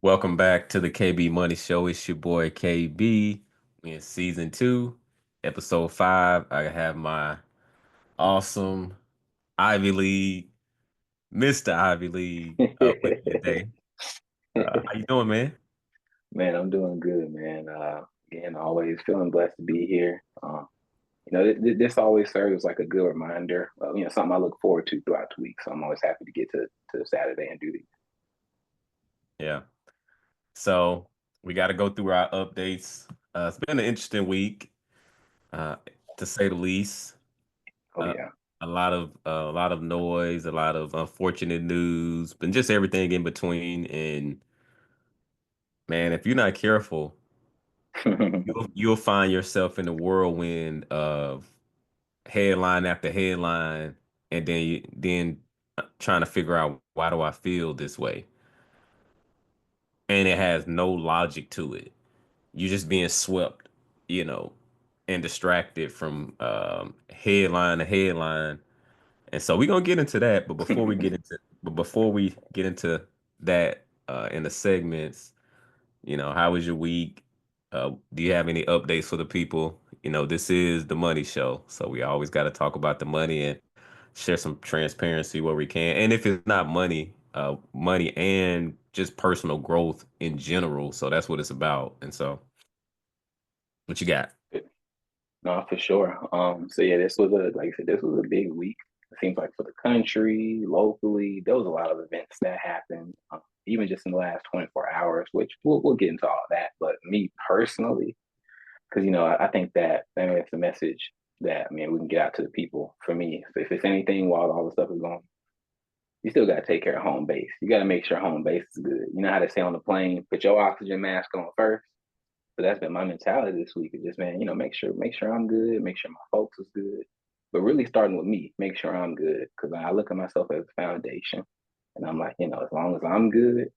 Welcome back to the KB Money Show. It's your boy KB. We in season two, episode five. I have my awesome Ivy League, Mr. Ivy League, with me today. How you doing, man? Man, I'm doing good, man. Again, always feeling blessed to be here. This always serves like a good reminder of, something I look forward to throughout the week. So I'm always happy to get to Saturday and do these. Yeah. So we got to go through our updates. It's been an interesting week, uh, to say the least. Oh Uh, yeah. a lot of noise, a lot of unfortunate news, but just everything in between. And man, if you're not careful, you'll find yourself in a whirlwind of headline after headline, and then trying to figure out why do I feel this way, and it has no logic to it. You're just being swept, you know, and distracted from headline to headline. And so we're gonna get into that, but before we get into that in the segments, how was your week? Do you have any updates for the people? This is the money show, so we always got to talk about the money and share some transparency where we can. And if it's not money, money and just personal growth in general. So that's what it's about. And so, what you got? No, for sure. So yeah, this was like I said, this was a big week. It seems like for the country, locally, there was a lot of events that happened, even just in the last 24 hours, which we'll get into all that. But me personally, because I think that it's a message that we can get out to the people. For me, if it's anything while all the stuff is going, you still got to take care of home base. You got to make sure home base is good. You know how they say on the plane, put your oxygen mask on first. So that's been my mentality this week. Is just make sure I'm good, make sure my folks is good, but really starting with me, make sure I'm good because I look at myself as a foundation, and I'm like, as long as I'm good,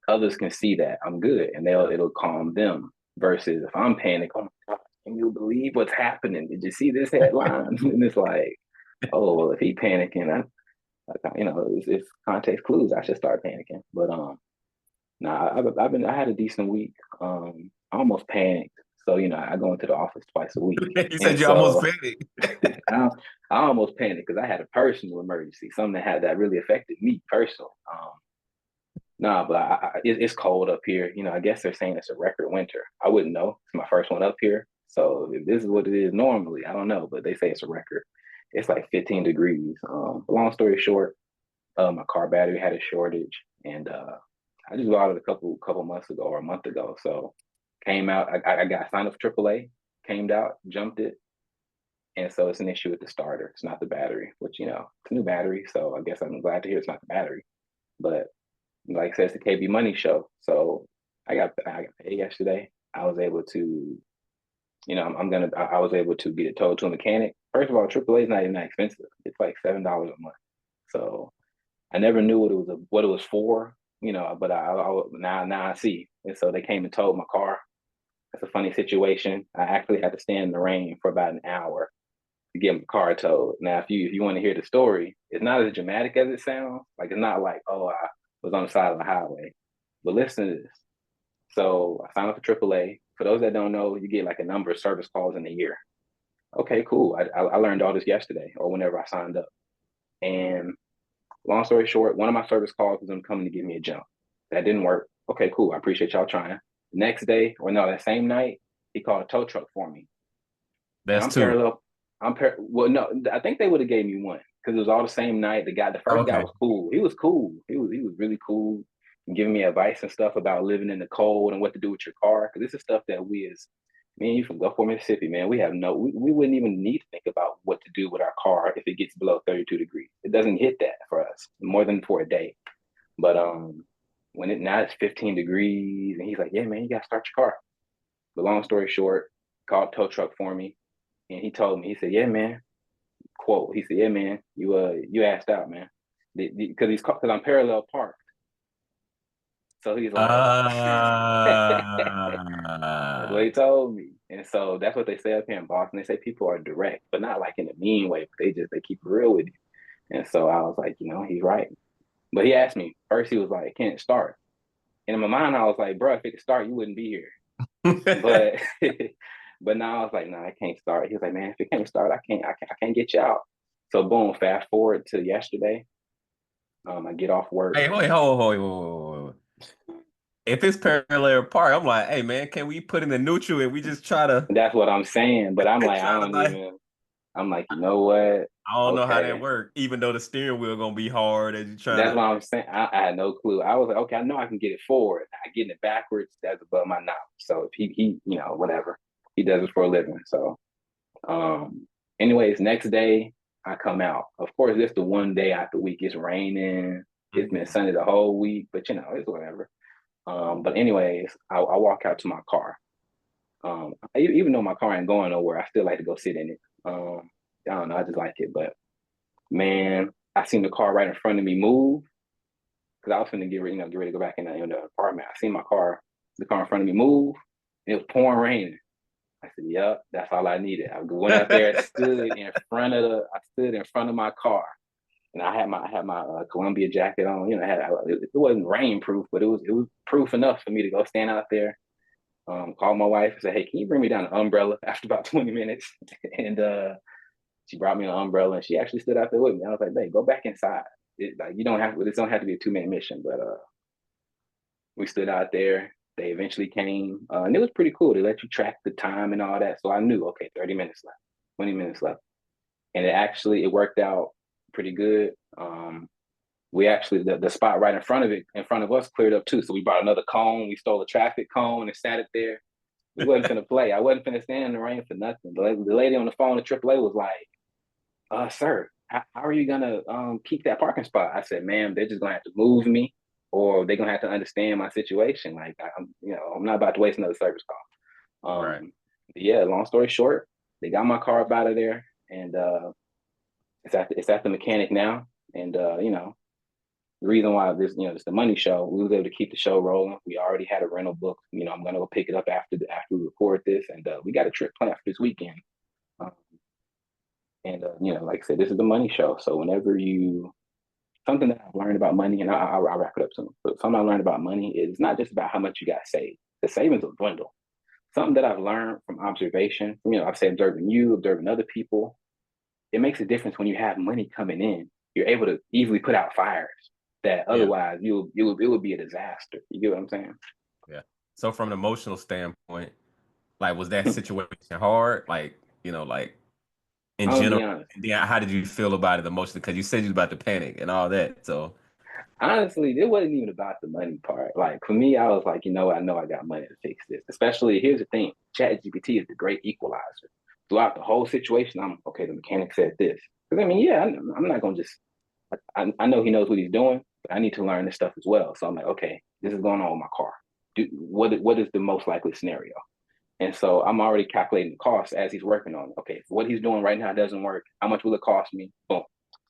others can see that I'm good, and it'll calm them. Versus if I'm panic, oh my god, can you believe what's happening? Did you see this headline? And it's like, oh well, if he panicking, it's context clues. I should start panicking. But nah, I had a decent week. I almost panicked. So I go into the office twice a week, You said and you almost so finished. I, I almost panicked because I had a personal emergency, something that really affected me personally. Nah, but it's cold up here. I guess they're saying it's a record winter. I wouldn't know. It's my first one up here, so if this is what it is normally, I don't know. But they say it's a record. It's like 15 degrees. Long story short, my car battery had a shortage, and I just bought it a couple months ago or a month ago. So came out. I got signed up for AAA. Came out, jumped it, and so it's an issue with the starter. It's not the battery, which it's a new battery. So I guess I'm glad to hear it's not the battery. But like I said, it's the KB Money Show. So I got paid yesterday. I was able to, I was able to get it towed to a mechanic. First of all, AAA is not even that expensive. It's like $7 a month. So I never knew what it was for, but now I see. And so they came and towed my car. It's a funny situation. I actually had to stand in the rain for about an hour to get my car towed. Now, if you want to hear the story, it's not as dramatic as it sounds. Like it's not like, oh, I was on the side of the highway. But listen to this. So I signed up for AAA. For those that don't know, you get like a number of service calls in a year. Okay, cool. I learned all this yesterday or whenever I signed up. And long story short, one of my service calls was them coming to give me a jump. That didn't work. Okay, cool. I appreciate y'all trying. Next day, or no, that same night, he called a tow truck for me. And That's two. well, no, I think they would have gave me one because it was all the same night. The first guy Okay. was cool. He was cool. He was really cool and giving me advice and stuff about living in the cold and what to do with your car. Because this is stuff that we as me and you from Gulfport, Mississippi, man, we wouldn't even need to think about what to do with our car if it gets below 32 degrees. It doesn't hit that for us more than for a day. But when it now it's 15 degrees and he's like, yeah, man, you gotta start your car. But long story short, called tow truck for me and he told me, he said, yeah, man, quote, he said, yeah, man, you asked out, man. Because I'm parallel parked. So he's like, that's what Uh, he told me. And so that's what they say up here in Boston. They say people are direct, but not like in a mean way. They keep it real with you. And so I was like, he's right. But he asked me first. He was like, "Can it start?" And in my mind, I was like, bro, if it could start, you wouldn't be here. But but now I was like, no, I can't start. He was like, man, if it can't start, I can't get you out. So boom, fast forward to yesterday. I get off work. Hey, wait, hold, hold, hold. If it's parallel park, I'm like, hey man, can we put in the neutral and we just try to That's what I'm saying. But I'm like, I try to don't like even. I'm like, you know what? I don't know how that Okay. works. Even though the steering wheel gonna be hard as you trying That's to. what I'm saying. I had no clue. I was like, okay, I know I can get it forward. I get it backwards. That's above my knowledge. So if he, whatever, he does it for a living. So, um, anyways, next day I come out. Of course, this the one day out the week. It's raining. It's been Mm, sunny the whole week, but it's whatever. But anyways, I walk out to my car. Even though my car ain't going nowhere, I still like to go sit in it. I don't know, I just like it. But man, I seen the car right in front of me move because I was finna get ready to go back in the apartment. I seen the car in front of me move. And it was pouring rain. I said, "Yep, that's all I needed." I went out there, I stood in front of my car, and I had my Columbia jacket on. It wasn't rainproof, but it was proof enough for me to go stand out there. Call my wife and say, "Hey, can you bring me down an umbrella?" After about 20 minutes, and she brought me an umbrella, and she actually stood out there with me. I was like, "Babe, go back inside. Like you don't have this don't have to be a 2-minute mission." But we stood out there. They eventually came, and it was pretty cool. They let you track the time and all that. So I knew, okay, 30 minutes left, 20 minutes left, and it worked out pretty good. We actually the spot right in front of us cleared up too. So we brought another cone. We stole a traffic cone and sat it there. We wasn't finna play. I wasn't finna stand in the rain for nothing. The lady on the phone at AAA was like, sir, how are you gonna keep that parking spot? I said, ma'am, they're just gonna have to move me, or they're gonna have to understand my situation. Like I'm not about to waste another service call. right. Yeah, long story short, they got my car up out of there, and it's at the mechanic now. And the reason why it's the money show. We was able to keep the show rolling. We already had a rental book. I'm gonna go pick it up after we record this, and we got a trip planned for this weekend. Um, and like I said, this is the money show. So whenever you something that I've learned about money, and I'll wrap it up soon. But something I learned about money is not just about how much you got saved. The savings will dwindle. Something that I've learned from observation, I've said observing you, observing other people, it makes a difference when you have money coming in. You're able to easily put out fires that Yeah, otherwise it would be a disaster. You get what I'm saying? yeah. So from an emotional standpoint, like was that situation hard? Like, like in I'm gonna be general, honest. and then how did you feel about it emotionally? Because you said you was about to panic and all that. So Honestly, it wasn't even about the money part. Like for me, I was like, I know I got money to fix this. Especially here's the thing: ChatGPT is the great equalizer. Throughout the whole situation, I'm okay. The mechanic said this because yeah, I'm not gonna just. I know he knows what he's doing, but I need to learn this stuff as well. So I'm like, okay, this is going on with my car. What is the most likely scenario? And so I'm already calculating the cost as he's working on it. Okay, if what he's doing right now doesn't work, how much will it cost me? Boom.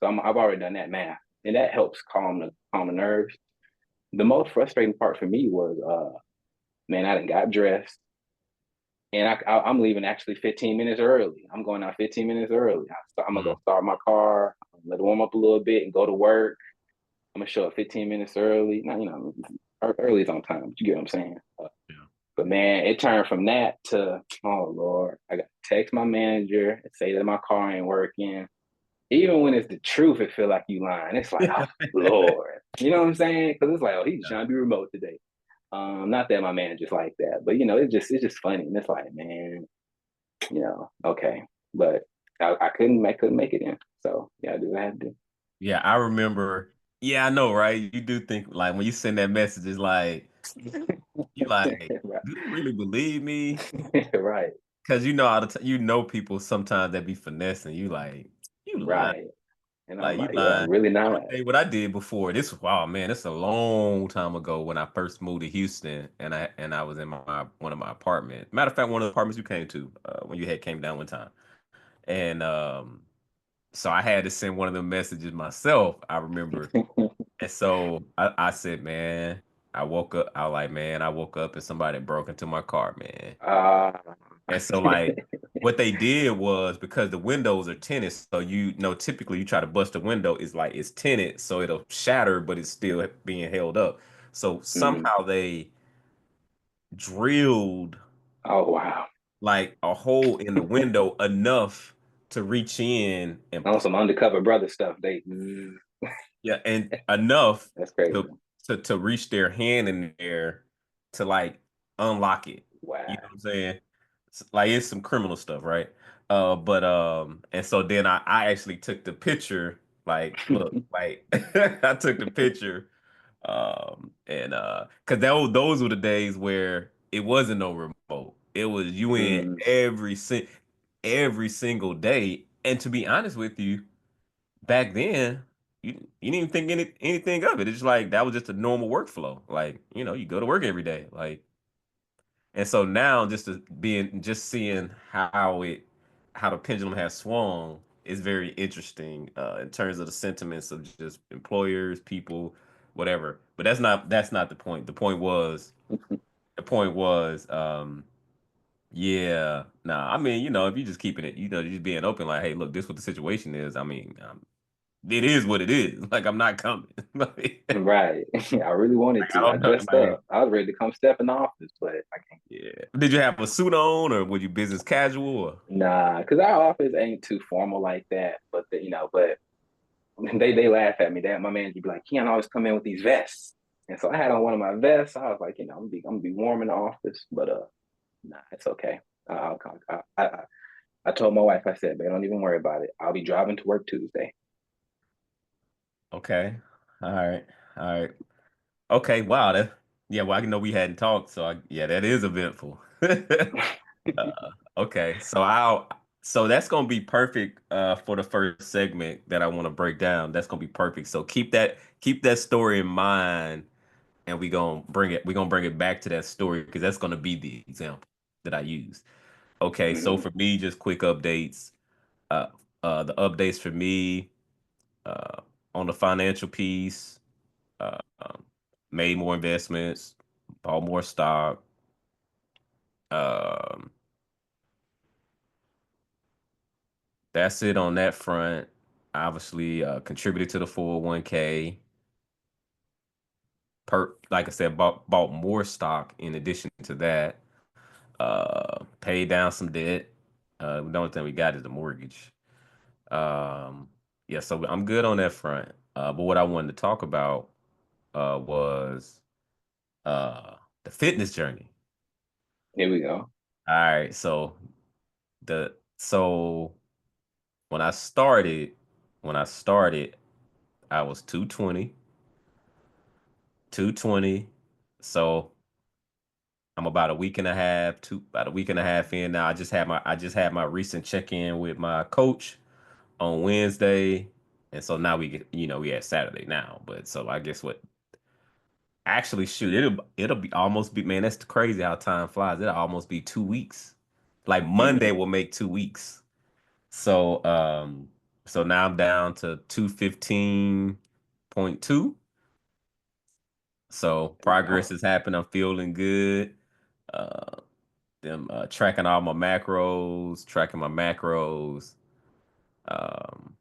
So I've already done that math, and that helps calm the nerves. The most frustrating part for me was, man, I done got dressed, and I'm leaving actually 15 minutes early. I'm going out 15 minutes early. I'm gonna go mm, start my car, let it warm up a little bit, and go to work. I'm gonna show up 15 minutes early. Now, early is on time. But you get what I'm saying? yeah. But man, it turned from that to, oh Lord, I got to text my manager and say that my car ain't working. Even when it's the truth, it feel like you lying. It's like, oh Lord, you know what I'm saying? Because it's like, oh, he's trying to be remote today. Not that my manager's like that, but it's just funny, and it's like, man, okay, but I couldn't make it in, so yeah, I just had to. Yeah, I remember. Yeah, I know, right? You do think like when you send that message, it's like you like, Right, do they really believe me? right, Because you know all the time, people sometimes that be finessing. You like, you lying, right, and I'm like you like, yeah, lying. I'm really I'm not. gonna tell you what I did before. This was wow, man. It's a long time ago when I first moved to Houston, and I was in my one of my apartments. Matter of fact, one of the apartments you came to when you had came down one time, and so I had to send one of the messages myself. I remember. And so I said, man, I woke up. I was like, man, I woke up and somebody broke into my car, man. uh, And so like what they did was because the windows are tinted, so typically you try to bust a window, it's like it's tinted, so it'll shatter, but it's still being held up. So Mm. somehow they drilled Oh wow. like a hole in the window enough to reach in and On some undercover brother stuff. They yeah, and enough that's crazy. to to reach their hand in there to like unlock it. You know Wow. what I'm saying? Like it's some criminal stuff, right? But and so then I actually took the picture, like look, like I took the picture, and because those were the days where it wasn't no remote. It was you in Mm. every single day. And to be honest with you, back then, you didn't even think anything of it. It's just like that was just a normal workflow. Like, you go to work every day. Like, and so now just seeing how the pendulum has swung is very interesting in terms of the sentiments of just employers, people, whatever. But that's not the point. The point was yeah, nah, I mean, if you just keeping it, just being open, like, hey, look, this what the situation is. I mean, it is what it is. Like I'm not coming. Like, Right. I really wanted I to. I don't know. dressed Like, up. I was ready to come step in the office, but I can't. yeah. Did you have a suit on, or were you business casual? Or? Nah, because our office ain't too formal like that. But but they laugh at me. That my manager be like, "Keon always come in with these vests," and so I had on one of my vests. I was like, I'm gonna be warm in the office, but nah, it's okay. I'll come. I told my wife, I said, "Man, don't even worry about it. I'll be driving to work Tuesday." Okay. All right. All right. Okay. Wow. Yeah. Well, I know we hadn't talked, so yeah, that is eventful. Okay. So that's gonna be perfect for the first segment that I want to break down. That's gonna be perfect. So keep that story in mind, and we're gonna bring it back to that story because that's gonna be the example that I use. Okay, so Hmm. for me, just quick updates. Uh, the updates for me uh, on the financial piece, made more investments, bought more stock. Um, that's it on that front. Obviously, contributed to the 401k. Like I said, bought more stock in addition to that. Paid down some debt. The only thing we got is the mortgage. Um, yeah, so I'm good on that front. But what I wanted to talk about was uh, the fitness journey. Here we go. All right, so when I started, when I started, I was 220, 220. So I'm about a week and a half in now. I just had my recent check-in with my coach on Wednesday. And so now we at Saturday now. But so I guess what actually shoot, it'll be almost be man, that's crazy how time flies. It'll almost be 2 weeks. Like Monday Hmm. will make 2 weeks. So so now I'm down to 215.2. So There we go. progress is happening. I'm feeling good. Uh them tracking my macros, um,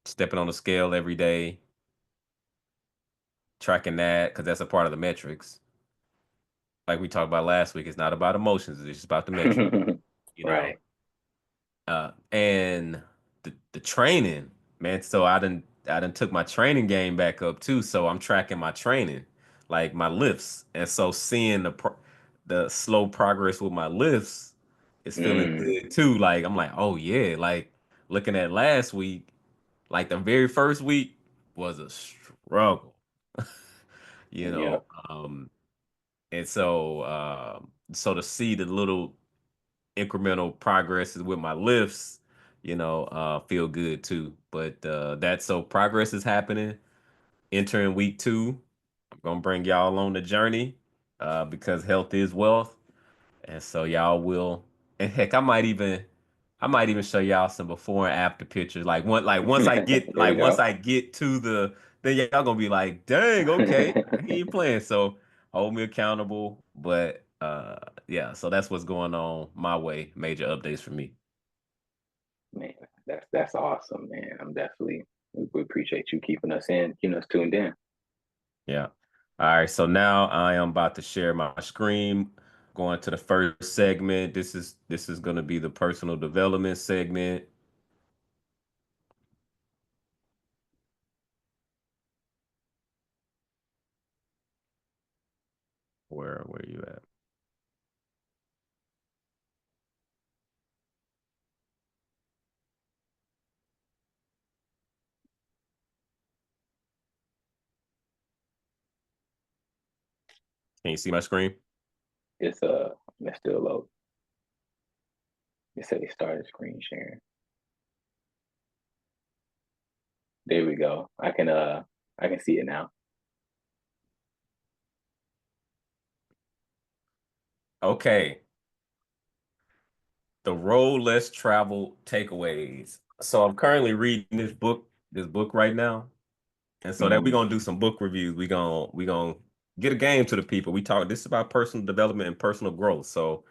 stepping on the scale every day, tracking that because that's a part of the metrics. Like we talked about last week, it's not about emotions, it's just about the metric, you know. Right. And the training, man. So I done took my training game back up too. So I'm tracking my training, like my lifts, and so seeing the slow progress with my lifts is feeling Mm. good too. Like I'm like, oh yeah, like looking at last week, like the very first week was a struggle, you know. Yep. And so to see the little incremental progresses with my lifts, feel good too. But progress is happening. Entering week 2, I'm gonna bring y'all on the journey because health is wealth, and so y'all will. And heck, I might even show y'all some before and after pictures. Like once I get There we go. to then y'all gonna be like, dang, okay, he ain't playing. So hold me accountable. But yeah, so that's what's going on my way. Major updates for me. Man, that's awesome, man. I'm definitely we appreciate you keeping us tuned in. Yeah. All right. So now I am about to share my screen. Going to the first segment. This is going to be the personal development segment. Where are you at? Can you see my screen? It's still low. It said it started screen sharing. There we go. I can see it now. Okay. The road less traveled takeaways. So I'm currently reading this book right now. And so that we're Mm-hmm. gonna do some book reviews. We gonna get a game to the people. We talk this is about personal development and personal growth. So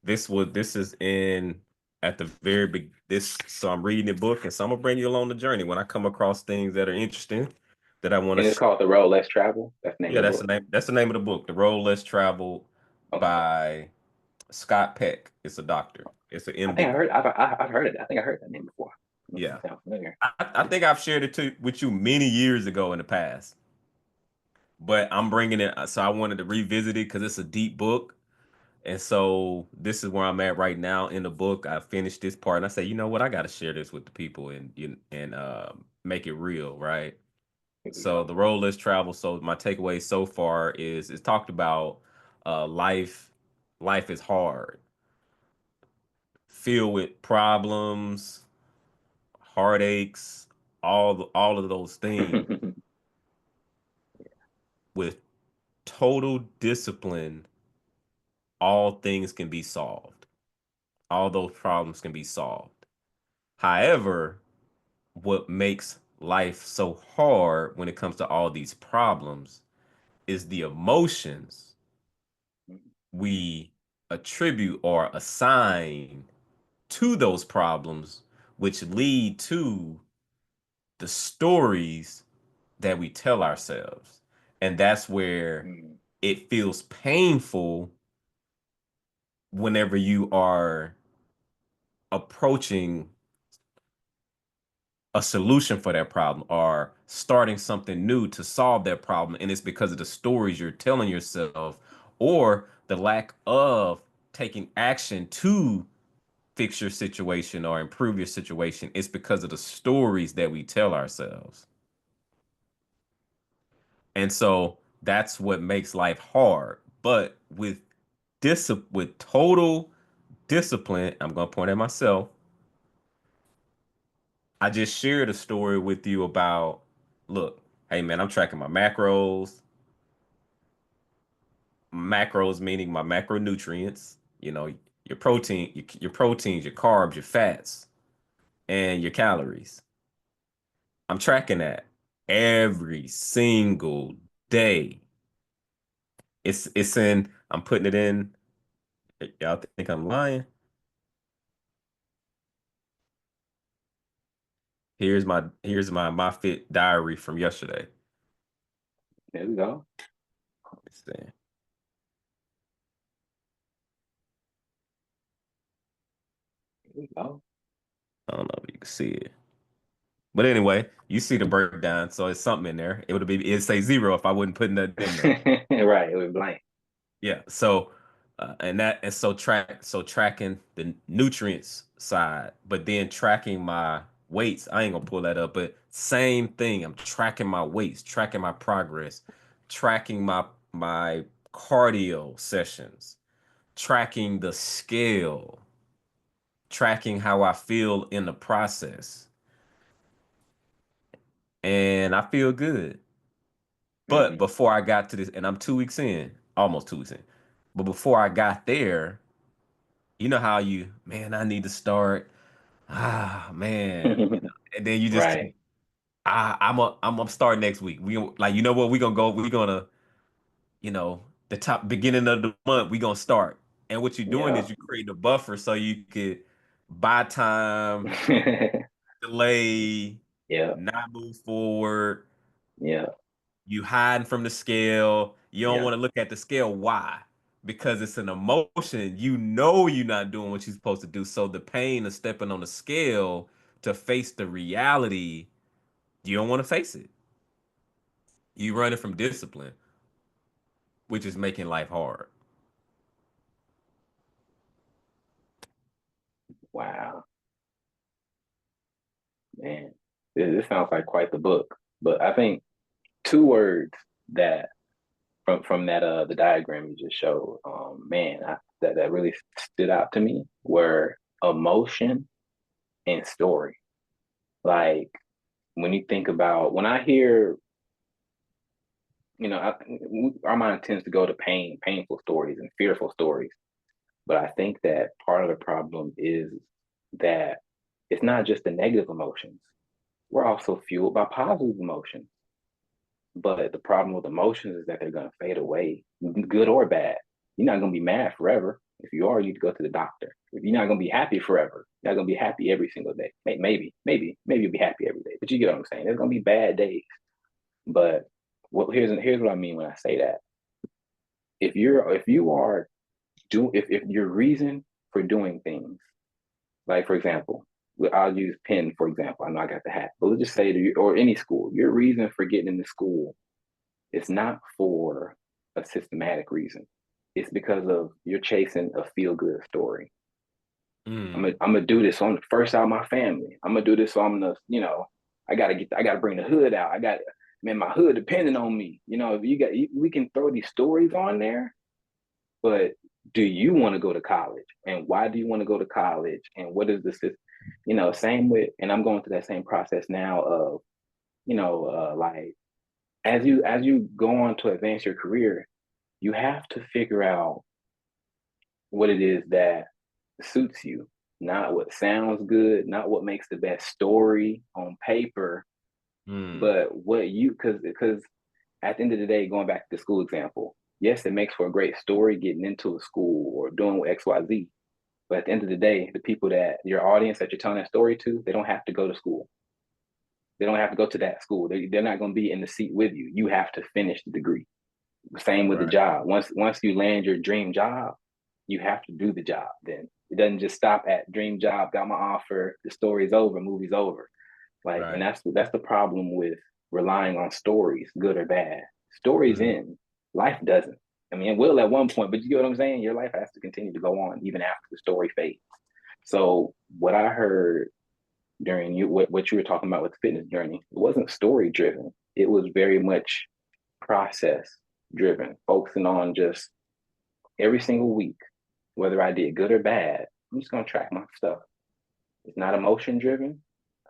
this is in at the very big this so I'm reading the book and so I'm gonna bring you along the journey when I come across things that are interesting that I want to And it's share. called The Road Less Travel. That's the name Yeah, of the that's the book. name. That's the name of the book, The Road Less Traveled Okay. by Scott Peck. It's a doctor. It's an I think I MD. heard. I've heard it. I think I heard that name before. It Yeah. sounds familiar. I think I've shared it with you many years ago in the past, but I'm bringing it. So I wanted to revisit it because it's a deep book. And so this is where I'm at right now in the book. I finished this part and I say, you know what? I got to share this with the people and make it real, right? Here we So go. the road less travel. So my takeaway so far is it's talked about life. Life is hard, filled with problems, heartaches, all of those things. With total discipline, all things can be solved. All those problems can be solved. However, what makes life so hard when it comes to all these problems is the emotions we attribute or assign to those problems, which lead to the stories that we tell ourselves. And that's where Mm, it feels painful whenever you are approaching a solution for that problem or starting something new to solve that problem. And it's because of the stories you're telling yourself or the lack of taking action to fix your situation or improve your situation. It's because of the stories that we tell ourselves. And so that's what makes life hard. But with total discipline, I'm gonna point at myself. I just shared a story with you about, look, hey man, I'm tracking my macros. Macros meaning my macronutrients, your protein, your proteins, your carbs, your fats, and your calories. I'm tracking that every single day. I'm putting it in. Y'all think I'm lying? Here's my fit diary from yesterday. there we go. Let's see. There we go. I don't know if you can see it. But anyway, you see the breakdown, so it's something in there. It'd say zero if I wouldn't put nothing in there. Right. It was blank. Yeah. So tracking the nutrients side, but then tracking my weights. I ain't gonna pull that up, but same thing. I'm tracking my weights, tracking my progress, tracking my cardio sessions, tracking the scale, tracking how I feel in the process. And I feel good. But Hmm. before I got to this, and I'm 2 weeks in, almost 2 weeks in. But before I got there, you know how man, I need to start. Man. And then you just Right. think, I'm start next week. We like, you know what? The top beginning of the month, we gonna start. And what you're doing Yeah. is you create a buffer so you could buy time, delay, Yeah. not move forward. Yeah. You hiding from the scale. You don't Yeah. want to look at the scale. Why? Because it's an emotion. You know you're not doing what you're supposed to do. So the pain of stepping on the scale to face the reality, you don't want to face it. You running from discipline, which is making life hard. Wow, man, this sounds like quite the book. But I think two words that from that the diagram you just showed, man, that really stood out to me were emotion and story. Like when you think about when I hear, our mind tends to go to painful stories and fearful stories. But I think that part of the problem is that it's not just the negative emotions. We're also fueled by positive emotions. But the problem with emotions is that they're going to fade away, good or bad. You're not going to be mad forever. If you are, you need to go to the doctor. If you're not going to be happy forever, you're not going to be happy every single day. Maybe you'll be happy every day. But you get what I'm saying. There's going to be bad days. But here's what I mean when I say that. If your reason for doing things, like for example, I'll use Penn for example. I know I got the hat, but let's just say to you, or any school, your reason for getting into school is not for a systematic reason. It's because of you're chasing a feel good story. Mm, I'm gonna do this so I'm the first out of my family. I'm gonna do this so I'm the I gotta bring the hood out. Man, my hood depending on me. If we can throw these stories on there, but do you want to go to college? And why do you want to go to college? And what is this? Same with, and I'm going through that same process now of, like as you go on to advance your career, you have to figure out what it is that suits you, not what sounds good, not what makes the best story on paper, mm, but what you because at the end of the day, going back to the school example, yes, it makes for a great story getting into a school or doing XYZ. But at the end of the day, the people that your audience that you're telling that story to, they don't have to go to school. They don't have to go to that school. They're not going to be in the seat with you. You have to finish the degree. Same with the right, job. Once you land your dream job, you have to do the job. Then it doesn't just stop at dream job, got my offer, the story's over, movie's over. Like, and right. that's the problem with relying on stories, good or bad. Stories Mm, end, life doesn't. I mean, it will at one point, but you get what I'm saying? Your life has to continue to go on even after the story fades. So what I heard during what you were talking about with the fitness journey, it wasn't story driven. It was very much process driven, focusing on just every single week, whether I did good or bad, I'm just gonna track my stuff. It's not emotion driven.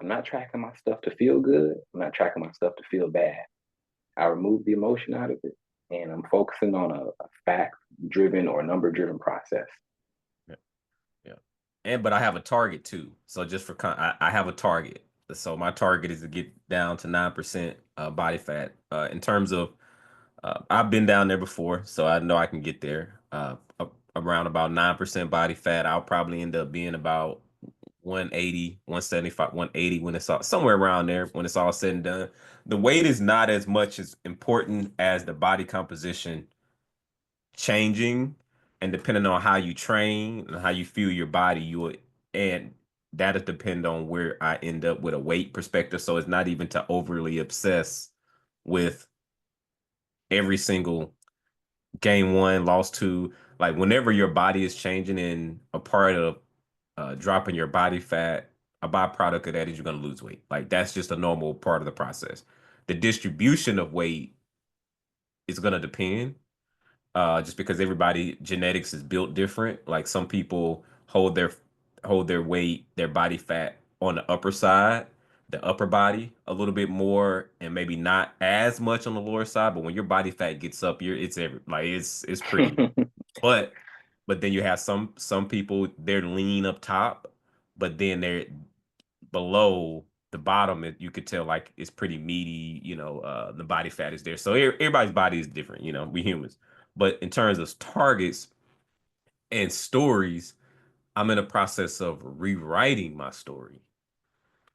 I'm not tracking my stuff to feel good. I'm not tracking my stuff to feel bad. I remove the emotion out of it and I'm focusing on a fact driven or number driven process. yeah, yeah. And but I have a target too. So just for I have a target. So my target is to get down to 9% body fat. In terms of I've been down there before, so I know I can get there. Around about 9% body fat, I'll probably end up being about 180, 175, 180 when it's all somewhere around there when it's all said and done. The weight is not as much as important as the body composition changing, and depending on how you train and how you feel your body, and that'll depend on where I end up with a weight perspective. So it's not even to overly obsess with every single game one, lost two. Like whenever your body is changing and a part of dropping your body fat, a byproduct of that is you're going to lose weight. Like that's just a normal part of the process. The distribution of weight is going to depend, just because everybody genetics is built different. Like some people hold their weight, their body fat on the upper side, the upper body a little bit more, and maybe not as much on the lower side. But when your body fat gets up, it's pretty. But but then you have some people they're lean up top, but then they're below the bottom. You could tell like it's pretty meaty. The body fat is there. So everybody's body is different. We humans. But in terms of targets and stories, I'm in a process of rewriting my story.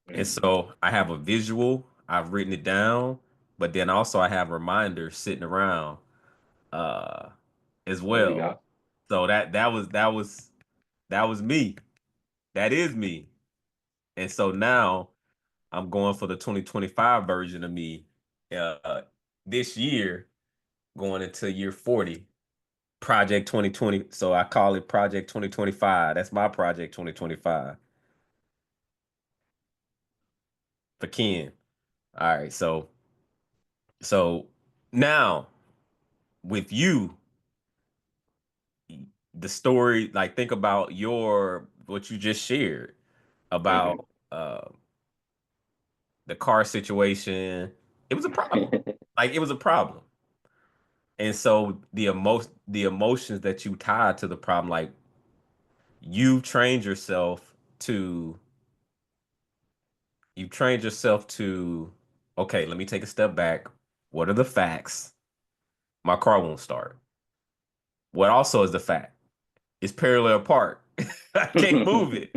And Mm, so I have a visual. I've written it down. but then also I have reminders sitting around uh as There you well. go. So that was me. That is me. And so now I'm going for the 2025 version of me this year, going into year 40, Project 2020. So I call it Project 2025. That's my Project 2025 for Ken. All right, so now with you, the story, like think about your what you just shared Hmm. about the car situation. It was a problem. Like it was a problem. And so the emotions that you tied to the problem, like you trained yourself to you trained yourself to, okay, let me take a step back. What are the facts? My car won't start. What also is the fact? It's parallel park. I can't move it.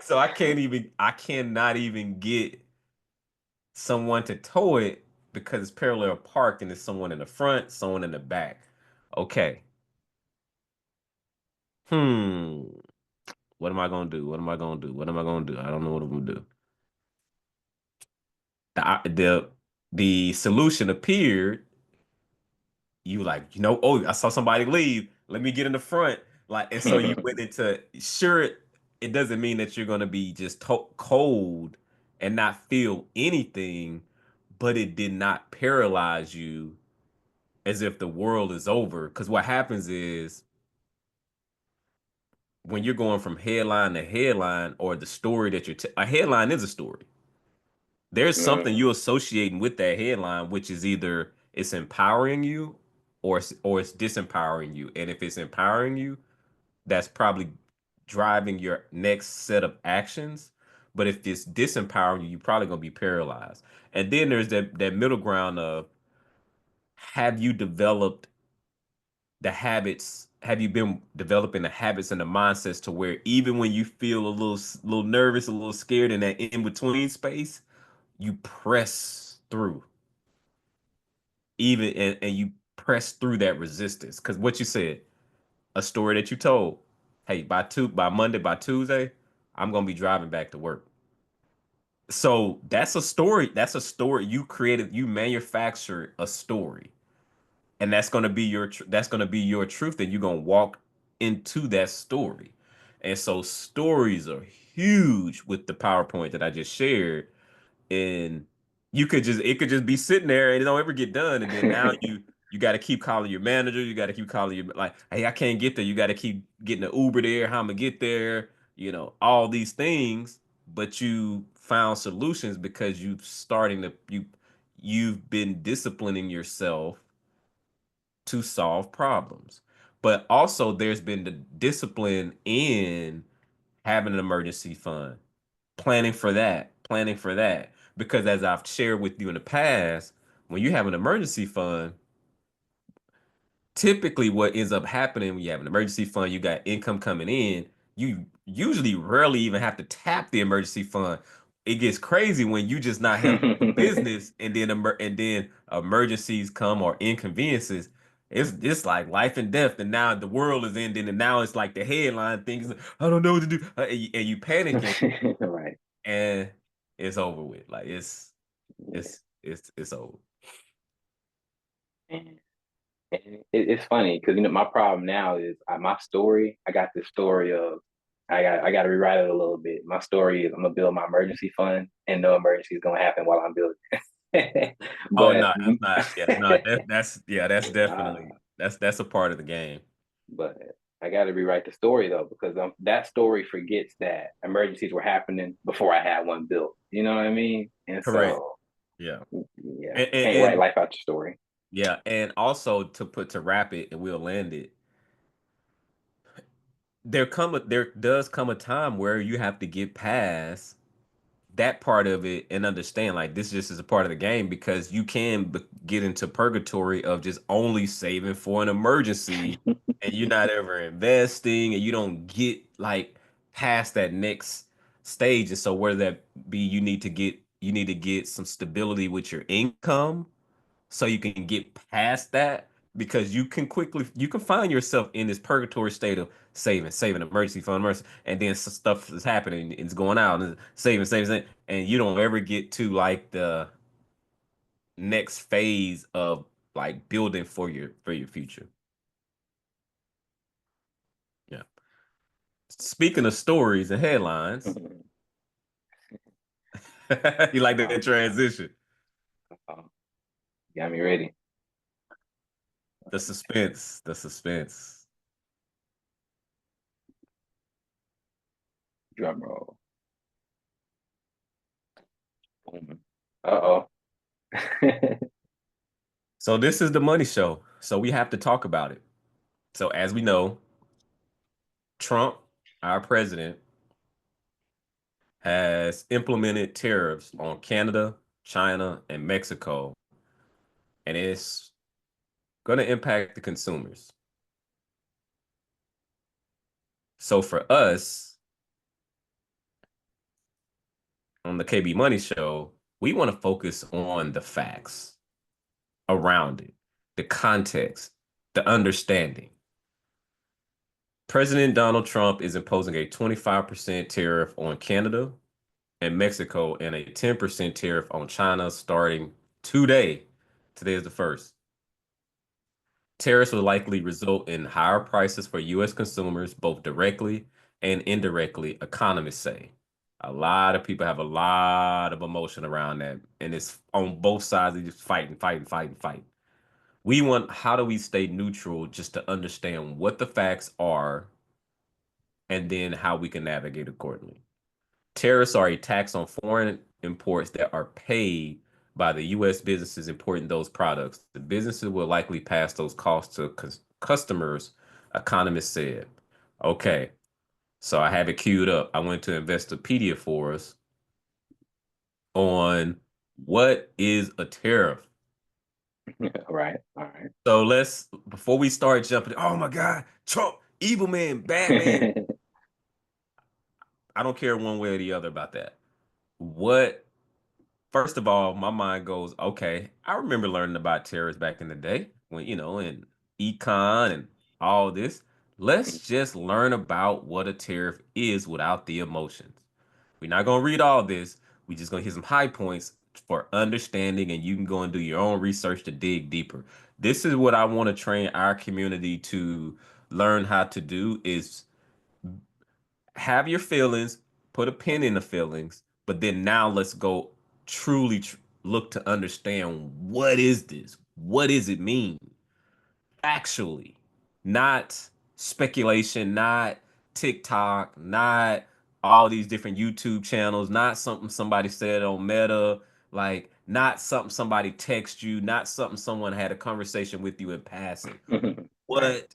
So I cannot even get someone to tow it because it's parallel parked and there's someone in the front, someone in the back. Okay. Hmm. What am I gonna do? What am I gonna do? What am I gonna do? I don't know what I'm gonna do. The solution appeared. You like, oh, I saw somebody leave. Let me get in the front. Like, and so you went into sure it doesn't mean that you're gonna be just cold and not feel anything, but it did not paralyze you as if the world is over. Because what happens is when you're going from headline to headline, or the story that a headline is a story. There's something Mm. you associating with that headline, which is either it's empowering you or it's disempowering you. And if it's empowering you, that's probably driving your next set of actions. But if it's disempowering you, you're probably gonna be paralyzed. And then there's that middle ground of, have you developed the habits? Have you been developing the habits and the mindsets to where even when you feel a little nervous, a little scared in that in between space, you press through, even and you press through that resistance? Because what you said, a story that you told, hey, by Monday, by Tuesday, I'm gonna be driving back to work. So that's a story. That's a story you created. You manufactured a story, and that's gonna be your truth. And you're gonna walk into that story. And so stories are huge with the PowerPoint that I just shared, and it could just be sitting there and it don't ever get done. And then now you got to keep calling your manager. You got to keep calling your, like, hey, I can't get there. You got to keep getting the Uber there. How I'm gonna get there? All these things. But you found solutions because you've been disciplining yourself to solve problems. But also there's been the discipline in having an emergency fund, planning for that. Because as I've shared with you in the past, when you have an emergency fund, typically what ends up happening when you have an emergency fund, you got income coming in, you usually rarely even have to tap the emergency fund. It gets crazy when you just not handling your business, and then emergencies come, or inconveniences. It's like life and death, and now the world is ending, and now it's like the headline things. I don't know what to do, and you panicking, Right. and it's over with. Like Yeah. it's over. And it's funny because my problem now is my story. I got this story of I got to rewrite it a little bit. My story is I'm gonna build my emergency fund, and no emergency is gonna happen while I'm building. Oh but no, that's not. Yeah, no, that's uh, definitely that's a part of the game. but I got to rewrite the story though because that story forgets that emergencies were happening before I had one built. You know what I mean? And Correct. so Yeah, yeah, and, and, can't write and life out your story. yeah, and also to wrap it, and we'll land it. There does come a time where you have to get past that part of it and understand, like, this just is a part of the game, because you can get into purgatory of just only saving for an emergency, and you're not ever investing, and you don't get like past that next stage. And so whether that be, you need to get some stability with your income, so you can get past that because you can find yourself in this purgatory state of saving emergency fund emergency, and then stuff is happening and it's going out and saving, and you don't ever get to like the next phase of like building for your future. Yeah. Speaking of stories and headlines, you like um, that transition, um, got me ready. the suspense. Drum roll. Boom. Uh-oh. So this is the money show. So we have to talk about it. So as we know, Trump, our president, has implemented tariffs on Canada, China, and Mexico, and it's going to impact the consumers. So for us on the KB Money Show, we want to focus on the facts around it, the context, the understanding. President Donald Trump is imposing a 25% tariff on Canada and Mexico and a 10% tariff on China starting today. Today is the first. Tariffs will likely result in higher prices for U.S. consumers, both directly and indirectly, economists say. A lot of people have a lot of emotion around that, and it's on both sides. They just fighting. How do we stay neutral just to understand what the facts are and then how we can navigate accordingly? Tariffs are a tax on foreign imports that are paid by the U.S. businesses importing those products. The businesses will likely pass those costs to customers, economists said. Okay, so I have it queued up. I went to Investopedia for us on what is a tariff. All right. All So before we start jumping, oh my God, Trump, evil man, bad man. right. I don't care one way or the other about that. What First of all, my mind goes, okay, I remember learning about terrorists back in the day when, in econ and all this. Let's just learn about what a tariff is without the emotions. We're not going to read all this. We're just going to hit some high points for understanding, and you can go and do your own research to dig deeper. This is what I want to train our community to learn how to do is have your feelings, put a pin in the feelings, but then now let's go truly look to understand what is this? What does it mean? Actually, not speculation, not TikTok, not all these different YouTube channels, not something somebody said on Meta, like not something somebody text you, not something someone had a conversation with you in passing. Right. What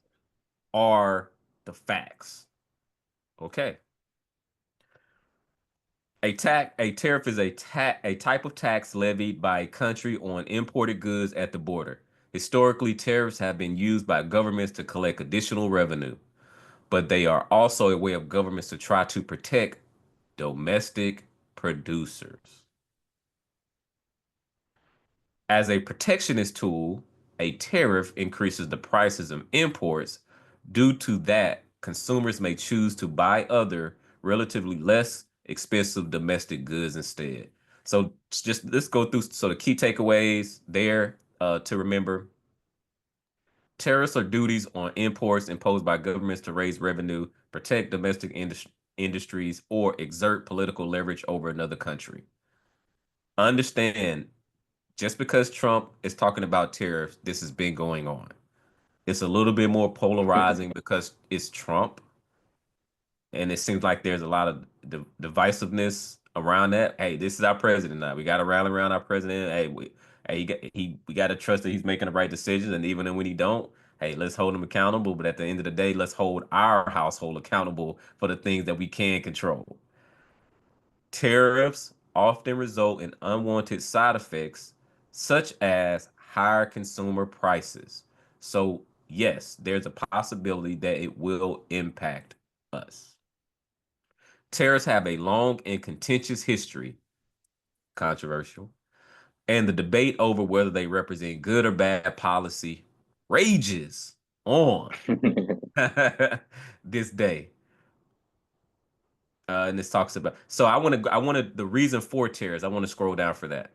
are the facts? Okay. A tariff is a type of tax levied by a country on imported goods at the border. Historically, tariffs have been used by governments to collect additional revenue, but they are also a way of governments to try to protect domestic producers. As a protectionist tool, a tariff increases the prices of imports. Due to that, consumers may choose to buy other, relatively less expensive domestic goods instead. So just let's go through. So the key takeaways there to remember: tariffs are duties on imports imposed by governments to raise revenue, protect domestic industries, or exert political leverage over another country. Understand, just because Trump is talking about tariffs, this has been going on. It's a little bit more polarizing because it's Trump, and it seems like there's a lot of divisiveness around that. Hey, this is our president now. We got to rally around our president. We got to trust that he's making the right decisions, and even when he don't, hey, let's hold him accountable. But at the end of the day, let's hold our household accountable for the things that we can control. Tariffs often result in unwanted side effects, such as higher consumer prices. So, yes, there's a possibility that it will impact us. Tariffs have a long and contentious history, controversial, And the debate over whether they represent good or bad policy rages on this day. And this talks about. So I want to the reason for tariffs. I want to scroll down for that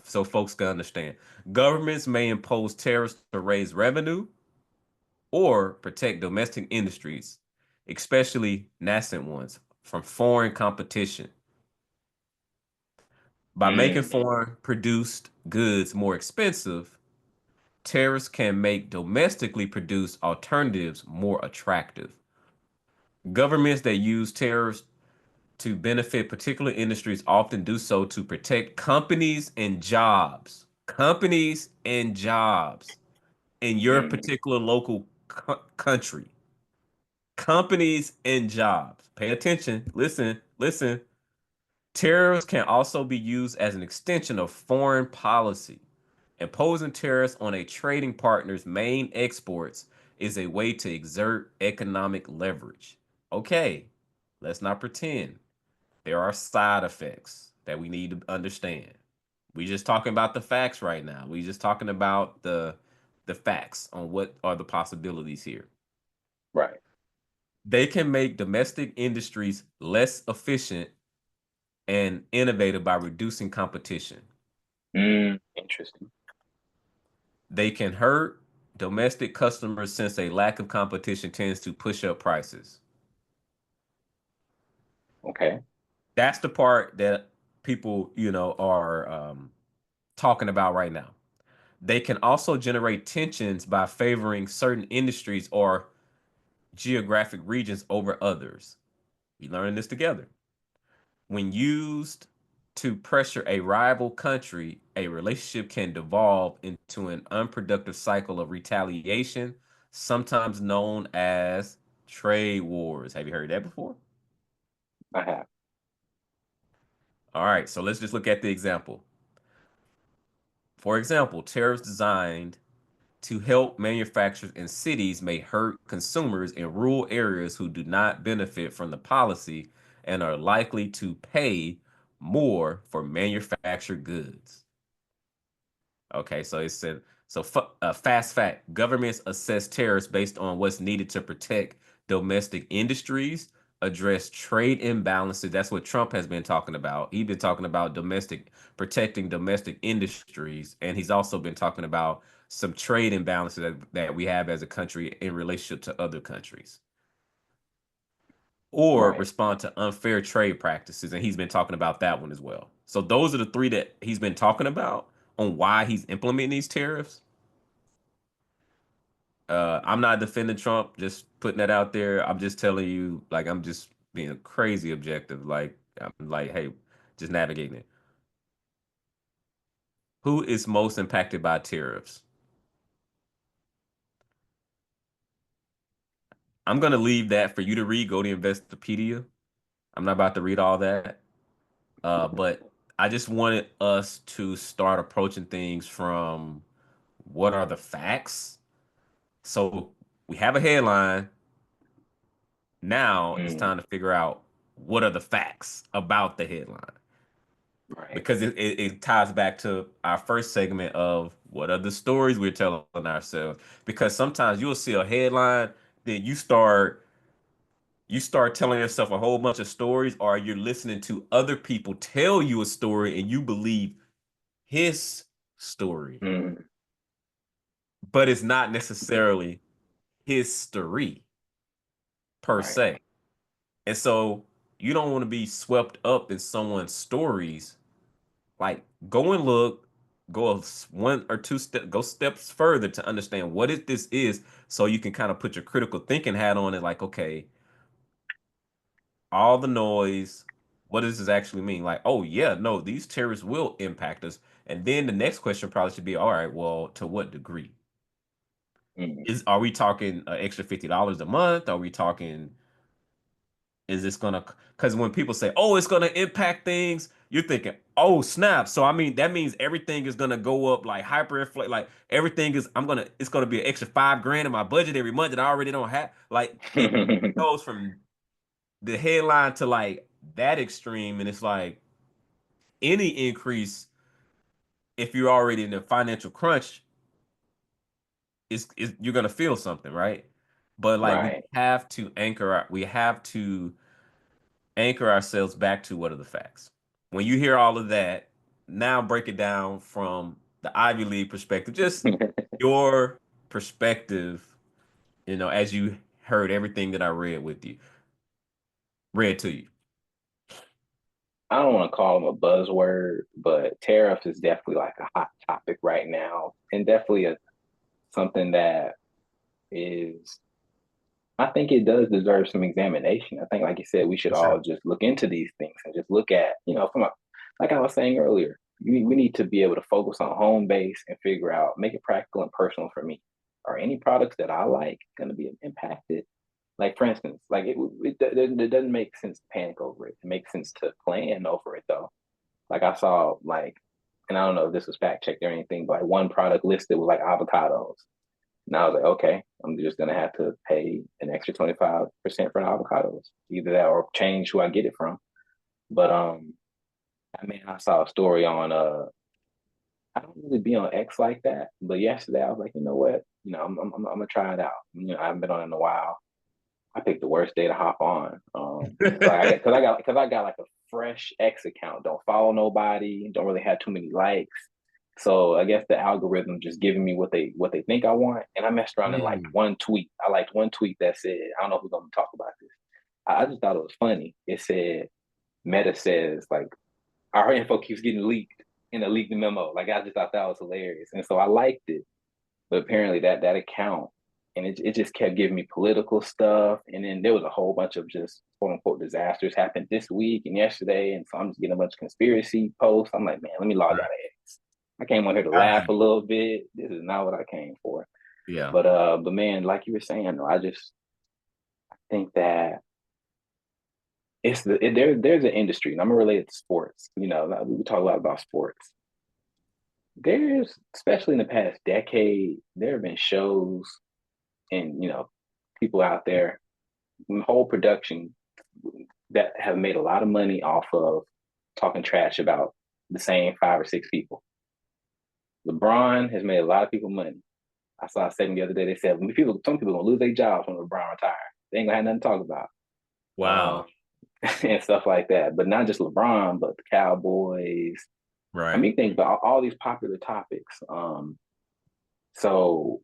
so folks can understand. Governments may impose tariffs to raise revenue or protect domestic industries, especially nascent ones, from foreign competition. By making Mm, foreign produced goods more expensive, tariffs can make domestically produced alternatives more attractive. Governments that use tariffs to benefit particular industries often do so to protect companies and jobs. Companies and jobs in your mm, particular local country. Companies and jobs. Pay attention. Listen, listen. Tariffs can also be used as an extension of foreign policy. Imposing tariffs on a trading partner's main exports is a way to exert economic leverage. Okay, let's not pretend. There are side effects that we need to understand. We just talking about the facts right now. We just talking about the facts on what are the possibilities here. right. They can make domestic industries less efficient and innovative by reducing competition. Interesting. They can hurt domestic customers since a lack of competition tends to push up prices. Okay. That's the part that people, are talking about right now. They can also generate tensions by favoring certain industries or geographic regions over others. We learned this together. When used to pressure a rival country, a relationship can devolve into an unproductive cycle of retaliation, sometimes known as trade wars. Have you heard that before? I have. All right, so let's just look at the example. For example, tariffs designed to help manufacturers in cities may hurt consumers in rural areas who do not benefit from the policy and are likely to pay more for manufactured goods. Okay, so it said fast fact: governments assess tariffs based on what's needed to protect domestic industries, address trade imbalances. That's what Trump has been talking about. He's been talking about protecting domestic industries, and he's also been talking about some trade imbalances that we have as a country in relationship to other countries, or Right. respond to unfair trade practices. And he's been talking about that one as well. So those are the three that he's been talking about on why he's implementing these tariffs. I'm not defending Trump, just putting that out there. I'm just telling you, like, I'm just being crazy objective. Like, I'm like, hey, just navigating it. Who is most impacted by tariffs? I'm gonna leave that for you to read. Go to Investopedia. I'm not about to read all that. But I just wanted us to start approaching things from what are the facts. So we have a headline. Now it's Mm, time to figure out what are the facts about the headline. right. Because it ties back to our first segment of what are the stories we're telling ourselves. Because sometimes you'll see a headline, then you start telling yourself a whole bunch of stories, or you're listening to other people tell you a story and you believe his story, Mm, but it's not necessarily his story per right. se. And so you don't want to be swept up in someone's stories. Like, go and look, one or two go steps further to understand what this is, so you can kind of put your critical thinking hat on it. Like, okay, all the noise, what does this actually mean? Like, oh yeah, no, these terrorists will impact us. And then the next question probably should be, all right, well, to what degree? Mm, Are we talking an extra $50 a month? Are we talking, is this gonna, because when people say, oh, it's gonna impact things, you're thinking, oh snap. So I mean that means everything is gonna go up like hyperinflate, like everything is it's gonna be an extra 5 grand in my budget every month that I already don't have. Like it goes from the headline to like that extreme, and it's like any increase. if you're already in a financial crunch, you're gonna feel something, right? But like Right. we have to anchor ourselves back to what are the facts. When you hear all of that, now break it down from the Ivy League perspective, just your perspective, as you heard everything that I read to you. I don't want to call them a buzzword, but tariffs is definitely like a hot topic right now, and definitely something that is. I think it does deserve some examination. I think, like you said, we should For sure. all just look into these things and just look at, from like I was saying earlier, we need to be able to focus on home base and figure out, make it practical and personal for me. Are any products that I like going to be impacted? Like for instance, like it doesn't make sense to panic over it. It makes sense to plan over it though. Like I saw like, and I don't know if this was fact checked or anything, but like one product listed was like avocados. And I was like, okay, I'm just gonna have to pay an extra 25% for the avocados. Either that or change who I get it from. But I mean I saw a story on I don't really be on X like that, but yesterday I was like, you know what? I'm gonna try it out. I haven't been on it in a while. I picked the worst day to hop on. Because I got like a fresh X account. Don't follow nobody. Don't really have too many likes. So I guess the algorithm just giving me what they think I want. And I messed around and liked Mm. one tweet. I liked one tweet that said, I don't know if we're gonna talk about this. I just thought it was funny. It said Meta says like our info keeps getting leaked in a leaked memo. Like I just thought that was hilarious. And so I liked it. But apparently that account and it just kept giving me political stuff. And then there was a whole bunch of just quote unquote disasters happened this week and yesterday. And so I'm just getting a bunch of conspiracy posts. I'm like, man, let me log out Right. of X. I came on here to I laugh a little bit. This is not what I came for. Yeah. But man, like you were saying, though, I just think that there's an industry, and I'm gonna relate it to sports. We talk a lot about sports. There's especially in the past decade, there have been shows and people out there, whole production that have made a lot of money off of talking trash about the same five or six people. LeBron has made a lot of people money. I saw a segment the other day. They said some people gonna lose their jobs when LeBron retires. They ain't gonna have nothing to talk about, Wow. and stuff like that. But not just LeBron, but the Cowboys. I Right. mean, think about all these popular topics. So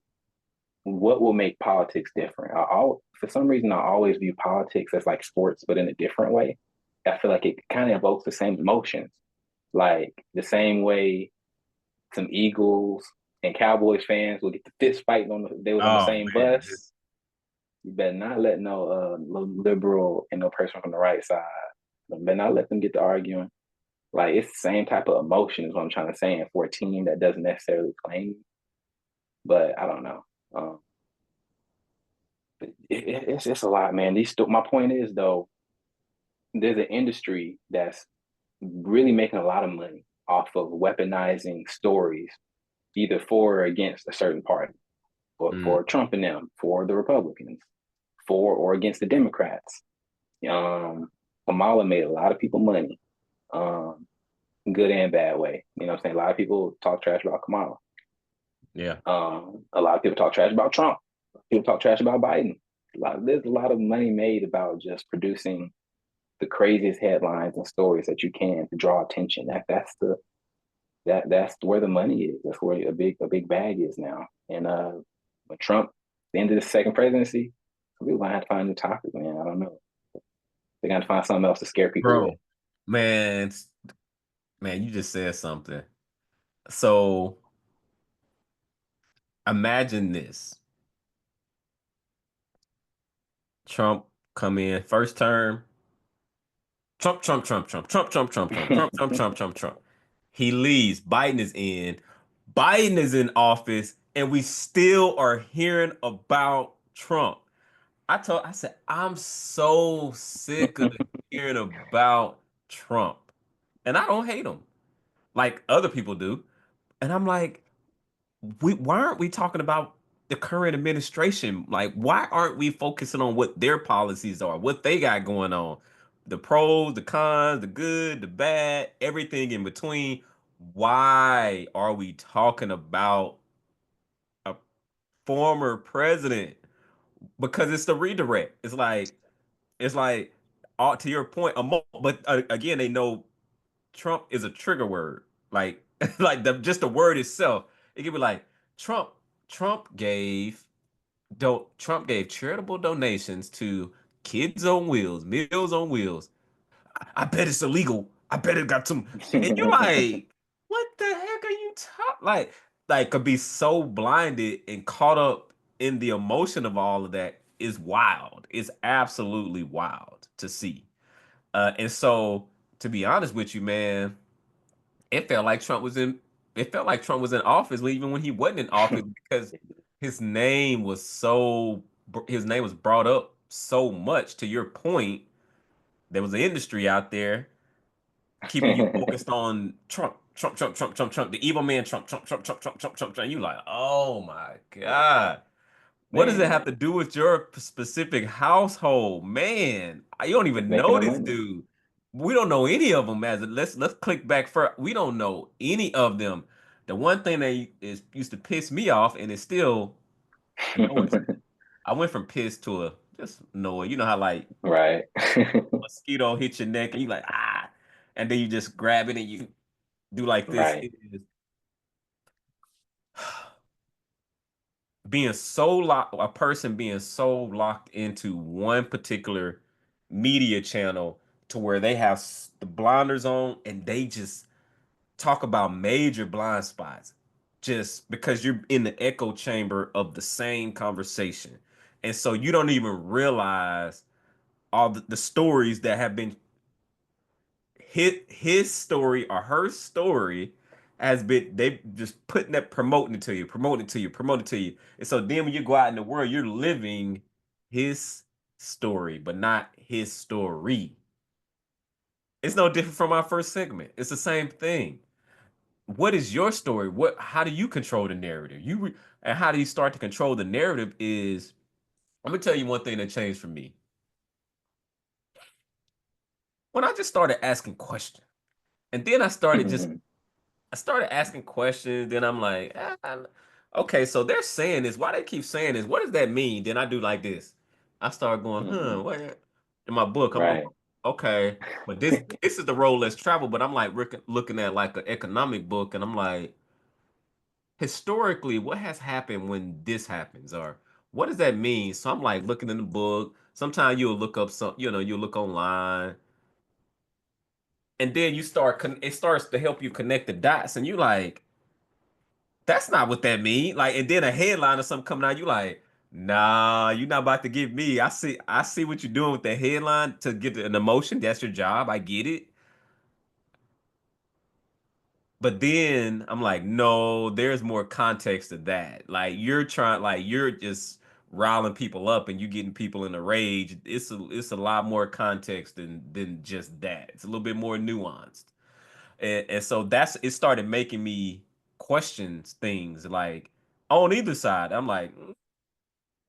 what will make politics different? For some reason, I always view politics as like sports, but in a different way. I feel like it kind of evokes the same emotions, like the same way some Eagles and Cowboys fans will get the fist fighting they was on the Oh same man. bus. You better not let no liberal and no person from the right side. You better not let them get to arguing. Like it's the same type of emotion is what I'm trying to say. And for a team that doesn't necessarily claim, but I don't know. Um, it's a lot, man. My point is though, there's an industry that's really making a lot of money off of weaponizing stories, either for or against a certain party, Mm. for Trump and them, for the Republicans, for or against the Democrats. Um, Kamala made a lot of people money, um, good and bad way. You know what I'm saying? A lot of people talk trash about Kamala. Yeah. A lot of people talk trash about Trump. People talk trash about Biden. There's a lot of money made about just producing the craziest headlines and stories that you can to draw attention. That's where the money is. That's where a big bag is now. And when Trump, the end of the second presidency, we're gonna have to find a new topic, man. I don't know. They're gonna find something else to scare people with. Bro, man, man, you just said something. So imagine this. Trump come in first term. Trump, Trump, Trump, Trump, Trump, Trump, Trump, Trump, Trump, Trump, Trump, Trump, Trump. He leaves. Biden is in. Biden is in office, and we still are hearing about Trump. I said, I'm so sick of hearing about Trump. And I don't hate him like other people do. And I'm like, why aren't we talking about the current administration? Like, why aren't we focusing on what their policies are, what they got going on? The pros, the cons, the good, the bad, everything in between. why are we talking about a former president? Because it's the redirect. It's like to your point, but again, they know Trump is a trigger word. Like like just the word itself, it could be like Trump. Trump gave Trump gave charitable donations to Kids on Wheels, Meals on Wheels. I bet it's illegal. I bet it got some. And you're like, what the heck are you talking? Like could be so blinded and caught up in the emotion of all of that is wild. It's absolutely wild to see. And so, to be honest with you, man, it felt like Trump was in. It felt like Trump was in office, even when he wasn't in office, because his name was his name was brought up so much. To your point, there was an industry out there keeping you focused on Trump, Trump, Trump, Trump, Trump, Trump, the evil man, Trump, Trump, Trump, Trump, Trump, Trump, Trump, Trump. You like, oh my God. What does it have Man, to do with your specific household? Man, you don't it's even making know the this money. dude. We don't know any of them as let's click back first. We don't know any of them. The one thing that is used to piss me off, and it's still annoys me. I went from piss to a just annoyed. You know how like Right. mosquito hit your neck and you like and then you just grab it and you do like this. Right. It is being so locked, a person being so locked into one particular media channel to where they have the blinders on and they just talk about major blind spots just because you're in the echo chamber of the same conversation. And so you don't even realize all the stories that have been his story or her story has been they just putting that promoting it to you, promoting it to you, promoting it to you. And so then when you go out in the world, you're living his story, but not his story. It's no different from our first segment. It's the same thing. What is your story? How do you control the narrative? And how do you start to control the narrative is I'm gonna tell you one thing that changed for me. When I just started asking questions. And then I started asking questions. Then I'm like, okay, so they're saying this. Why they keep saying this? What does that mean? Then I do like this. I start going, what? In my book, I'm going, Right. okay, but this is the road less travel. But I'm like looking at like an economic book, and I'm like, historically, what has happened when this happens, or what does that mean? So I'm like looking in the book. Sometimes you'll look up some, you'll look online, and then it starts to help you connect the dots, and you like that's not what that mean. Like, and then a headline or something coming out, you like, nah, you're not about to give me. I see what you're doing with the headline to get an emotion. That's your job. I get it. But then I'm like, no, there's more context to that. Like you're just riling people up and you getting people in a rage. It's a lot more context than just that. It's a little bit more nuanced. And so it started making me question things like on either side. I'm like,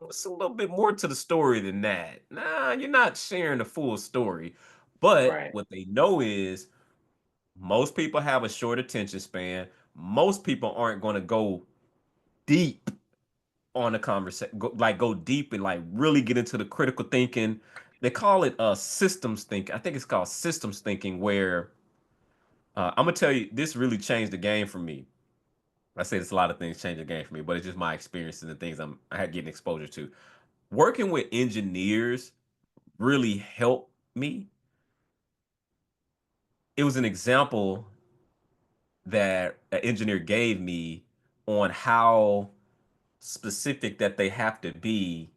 it's a little bit more to the story than that. Nah, you're not sharing the full story. But Right. what they know is most people have a short attention span. Most people aren't going to go deep on a conversation, go deep and like really get into the critical thinking. They call it systems thinking. I think it's called systems thinking, where I'm gonna tell you, this really changed the game for me. I say it's a lot of things change the game for me, but it's just my experiences and the things I had getting exposure to. Working with engineers really helped me. It was an example that an engineer gave me on how specific that they have to be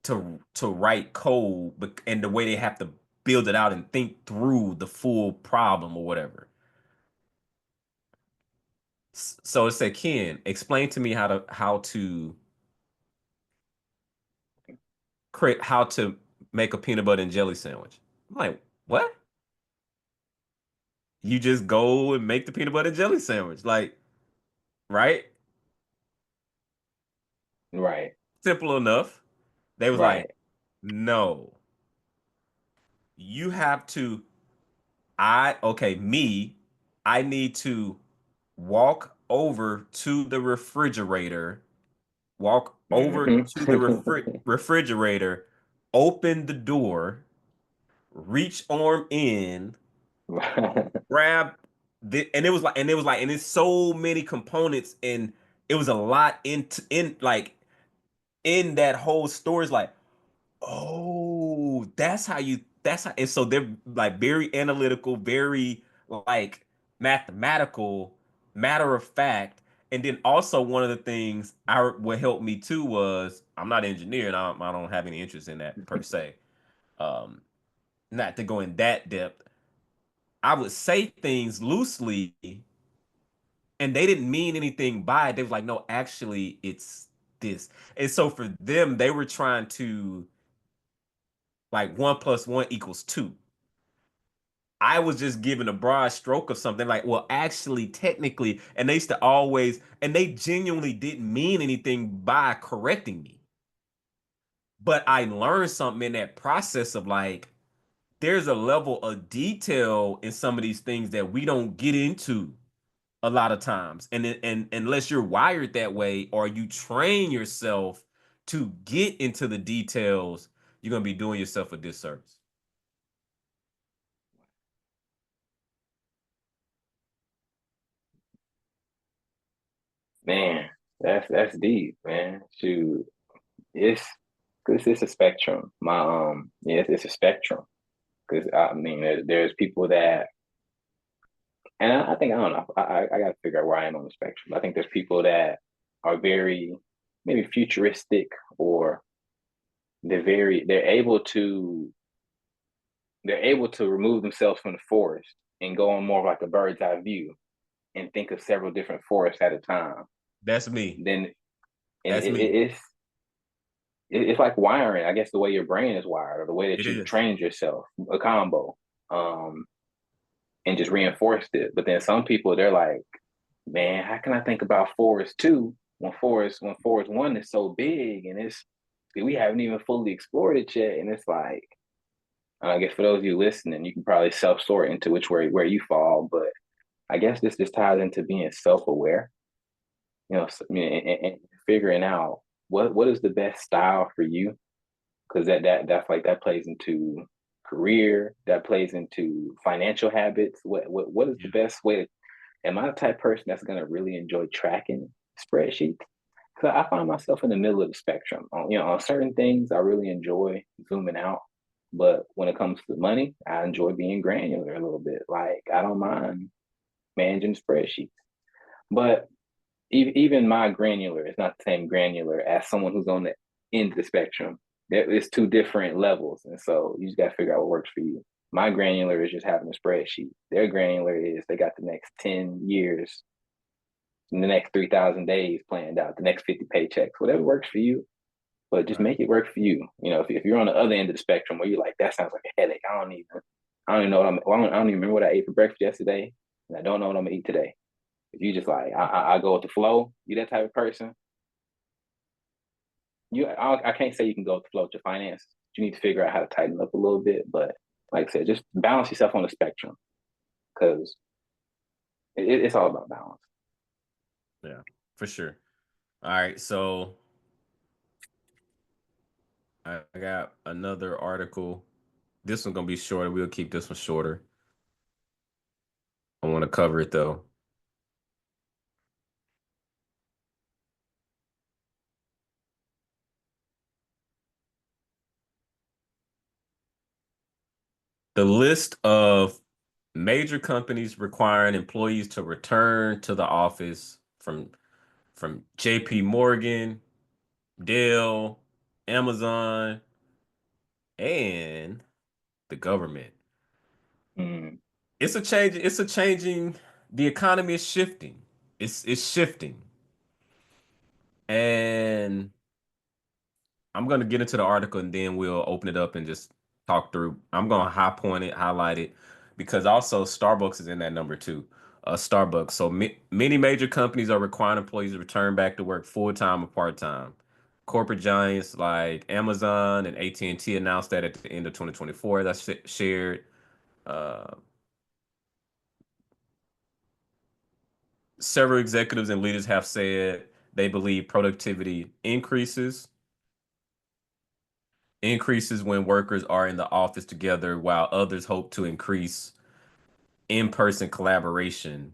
to write code, and the way they have to build it out and think through the full problem or whatever. So it said, Ken, explain to me how to create how to make a peanut butter and jelly sandwich. I'm like, what? You just go and make the peanut butter and jelly sandwich. Like, right? Right. Simple enough. They was like, Right. no, you have to, I, okay, me. I need to walk over to the refrigerator, walk over Hmm. to the refrigerator, open the door, reach arm in, grab and and it's so many components, and it was a lot in that whole story. It's like, oh, that's how, and so they're like very analytical, very like mathematical, matter of fact. And then also one of the things what helped me too was I'm not an engineer, and I don't have any interest in that per se. Um, Not to go in that depth. I would say things loosely, and they didn't mean anything by it. They was like, no, actually, it's this. And so for them, they were trying to like 1 plus 1 equals 2. I was just giving a broad stroke of something like, well, actually, technically, and they used to always, and they genuinely didn't mean anything by correcting me. But I learned something in that process of like, there's a level of detail in some of these things that we don't get into a lot of times. And unless you're wired that way or you train yourself to get into the details, you're gonna be doing yourself a disservice. Man, that's deep, man. Shoot, it's because it's a spectrum. Yeah, it's a spectrum. Because I mean, there's people that, and I think I don't know. I got to figure out where I am on the spectrum. I think there's people that are very maybe futuristic, or they're able to remove themselves from the forest and go on more of like a bird's eye view and think of several different forests at a time. That's me. Then and That's me. it's like wiring, I guess, the way your brain is wired or the way that It you is. trained yourself, a combo, um, and just reinforced it. But then some people, they're like, man, how can I think about Forest 2 when Forest 1 is so big and we haven't even fully explored it yet? And it's like, I guess for those of you listening, you can probably self sort into which way where you fall. But I guess this just ties into being self aware, I mean, and figuring out what is the best style for you, because that's like that plays into career, that plays into financial habits. What is the Yeah. best way to, am I the type of person that's going to really enjoy tracking spreadsheets? Because I find myself in the middle of the spectrum. On certain things, I really enjoy zooming out, but when it comes to money, I enjoy being granular a little bit. Like I don't mind managing spreadsheets, but even my granular is not the same granular as someone who's on the end of the spectrum. It's two different levels, and so you just got to figure out what works for you. My granular is just having a spreadsheet. Their granular is they got the next 10 years, the next 3,000 days planned out, the next 50 paychecks, whatever works for you. But just Right. make it work for you. If you're on the other end of the spectrum where you're like, that sounds like a headache. I don't even know what I don't even remember what I ate for breakfast yesterday, and I don't know what I'm gonna eat today. If you just like, I go with the flow, you that type of person. I can't say you can go with the flow with your finances. You need to figure out how to tighten up a little bit. But like I said, just balance yourself on the spectrum, because it's all about balance. Yeah, for sure. All right, so I got another article. This one's gonna be shorter. We'll keep this one shorter. I want to cover it though. The list of major companies requiring employees to return to the office from JP Morgan, Dell, Amazon, and the government. Mm. It's a changing, the economy is shifting. It's shifting. And I'm gonna get into the article and then we'll open it up and just talk through. I'm gonna high point it, highlight it, because also Starbucks is in that number too. Starbucks. So many major companies are requiring employees to return back to work full time or part time. Corporate giants like Amazon and AT&T announced that at the end of 2024. That's shared. Uh, Several executives and leaders have said they believe productivity increases when workers are in the office together, while others hope to increase in-person collaboration.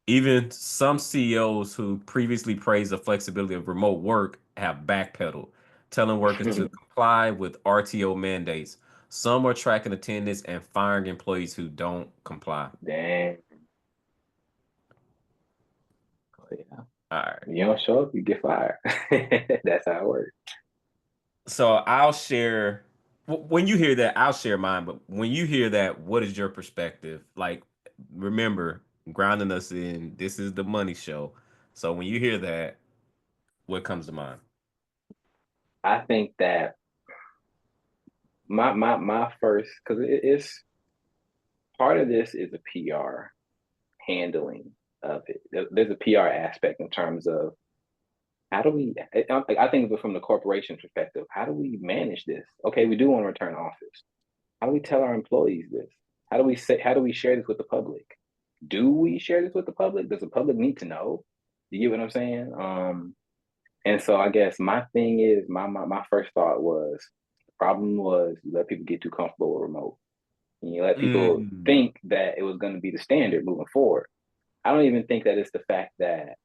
Even some CEOs who previously praised the flexibility of remote work have backpedaled, telling workers to comply with RTO mandates. Some are tracking attendance and firing employees who don't comply. Damn. Oh, yeah. All right. You don't show up, you get fired. That's how it works. So I'll share when you hear that, I'll share mine. But when you hear that, what is your perspective? Like, remember, grounding us in this is the money show. So when you hear that, what comes to mind? I think that my first, because it's part of this is a PR handling of it. There's a PR aspect in terms of how do we, I think from the corporation perspective, how do we manage this? Okay, we do want to return to office. How do we tell our employees this? How do we share this with the public? Do we share this with the public? Does the public need to know? You get what I'm saying? And so I guess my thing is my first thought was the problem was you let people get too comfortable with remote. And you let people Mm, think that it was going to be the standard moving forward. I don't even think that it's the fact that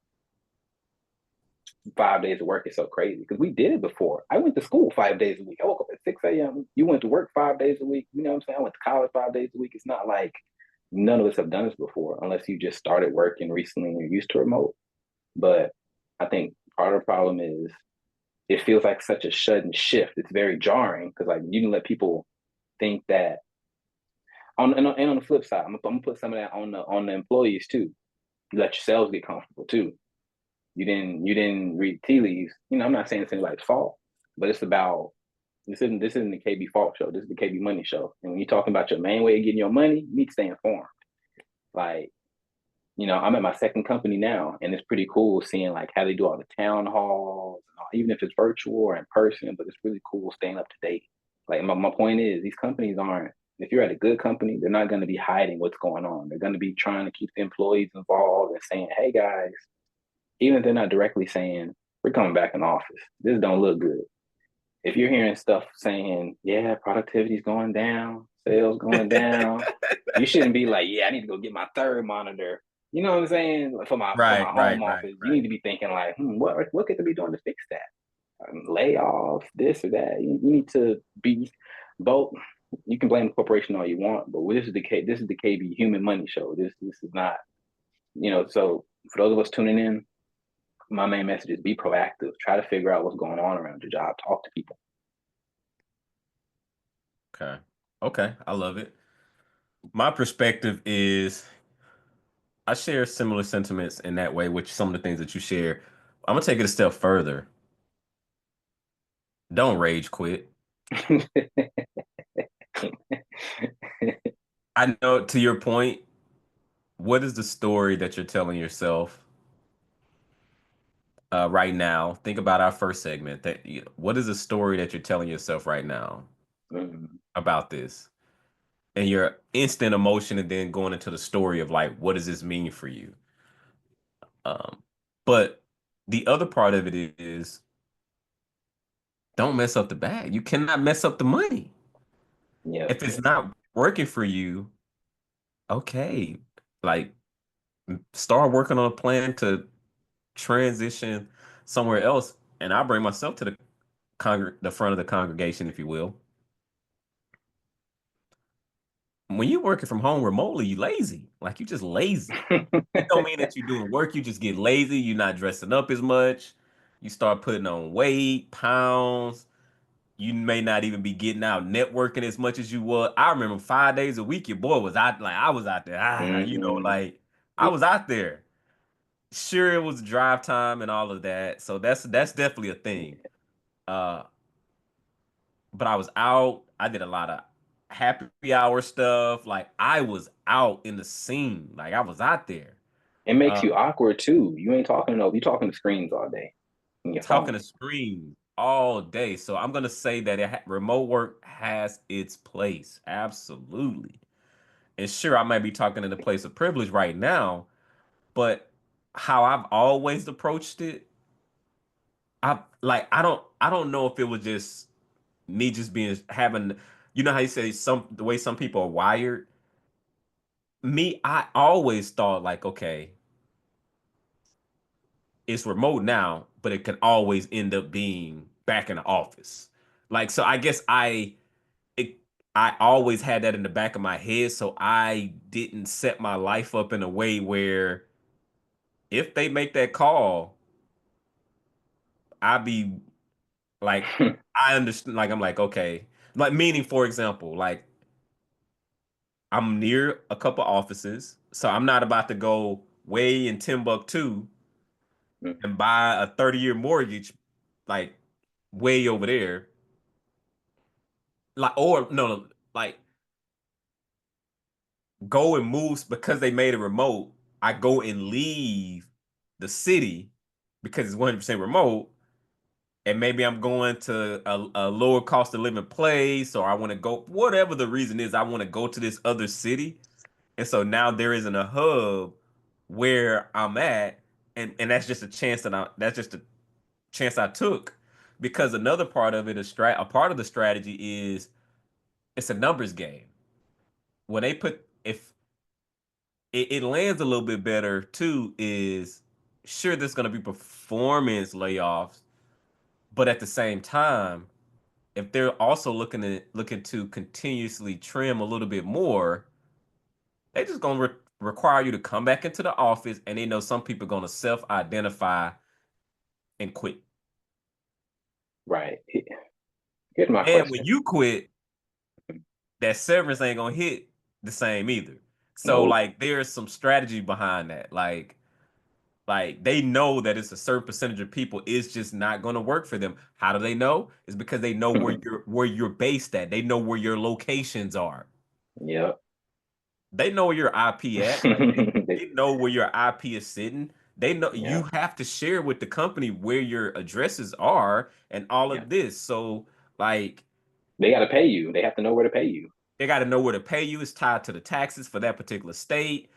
5 days of work is so crazy because we did it before. I went to school 5 days a week. I woke up at 6 a.m. You went to work 5 days a week. You know what I'm saying? I went to college 5 days a week. It's not like none of us have done this before unless you just started working recently and you're used to remote. But I think part of the problem is it feels like such a sudden shift. It's very jarring because like you can let people think that and on the flip side, I'm gonna put some of that on the employees too. You let yourselves get comfortable too. You didn't read tea leaves. I'm not saying it's anybody's fault, but it's about this isn't the KB fault show. This is the KB money show. And when you're talking about your main way of getting your money, you need to stay informed. Like, I'm at my second company now, and it's pretty cool seeing like how they do all the town halls, even if it's virtual or in person. But it's really cool staying up to date. Like my point is, these companies aren't. If you're at a good company, they're not going to be hiding what's going on. They're going to be trying to keep the employees involved and saying, "Hey guys," even if they're not directly saying, "We're coming back in office. This don't look good." If you're hearing stuff saying, "Yeah, productivity's going down, sales going down," you shouldn't be like, "Yeah, I need to go get my third monitor." You know what I'm saying? Like, for right, my right, home right, office, you right. need to be thinking like, what could they be doing to fix that? Layoffs, this or that. You need to be both. You can blame the corporation all you want, but this is the KB human money show. This is not, So for those of us tuning in, my main message is be proactive. Try to figure out what's going on around your job. Talk to people. Okay. Okay. I love it. My perspective is I share similar sentiments in that way, which some of the things that you share. I'm gonna take it a step further. Don't rage quit. I know to your point, what is the story that you're telling yourself right now? Think about our first segment. What is the story that you're telling yourself right now Mhm. about this? And your instant emotion, and then going into the story of like, what does this mean for you? Um, but the other part of it is don't mess up the bag. You cannot mess up the money. Yep. If it's not working for you, okay, like start working on a plan to transition somewhere else. And I bring myself to the front of the congregation, if you will. When you're working from home remotely, you lazy. Like you just lazy. It don't mean that you're doing work. You just get lazy. You're not dressing up as much. You start putting on weight, pounds. You may not even be getting out networking as much as you would. I remember 5 days a week, your boy was out, like I was out there. Hmm. Like I was out there. Sure, it was drive time and all of that. So that's definitely a thing. Uh, but I was out. I did a lot of happy hour stuff. Like I was out in the scene. Like I was out there. It makes Uh, you awkward too. You ain't talking to You talking to screens all day in your talking phone. to screens all day. So I'm gonna say that remote work has its place. Absolutely. And sure, I might be talking in a place of privilege right now, But how I've always approached it, I don't know if it was just me just being having, you know how you say the way some people are wired. Me, I always thought like, okay, it's remote now, but it can always end up being back in the office. Like, so I guess it, I always had that in the back of my head, so I didn't set my life up in a way where if they make that call, I'd be like, I understand. Like, I'm like, okay, like meaning, for example, like I'm near a couple offices, so I'm not about to go way in Timbuktu and buy a 30-year mortgage, like way over there. Like, or no, like go and move because they made it remote. I go and leave the city because it's 100% remote. And maybe I'm going to a lower cost of living place, or I want to go, whatever the reason is, I want to go to this other city. And so now there isn't a hub where I'm at. And that's just a chance that's just a chance I took because another part of it is a part of the strategy is it's a numbers game. When they put if it lands a little bit better too is sure there's going to be performance layoffs, but at the same time, if they're also looking to continuously trim a little bit more, they just going to require you to come back into the office, and they know some people are going to self-identify and quit. Right. Here's my And when question. you quit, that severance ain't gonna hit the same either. So Nope. like there's some strategy behind that. Like they know that it's a certain percentage of people it's just not gonna work for them. How do they know? It's because they know where you're based at. They know where your locations are. Yep. They know where your IP at. Like they know where your IP is sitting. They know you Yep. have to share with the company where your addresses are and all Yep. of this. So like They got to pay you. They have to know where to pay you. they got to know where to pay you. It's tied to the taxes for that particular state,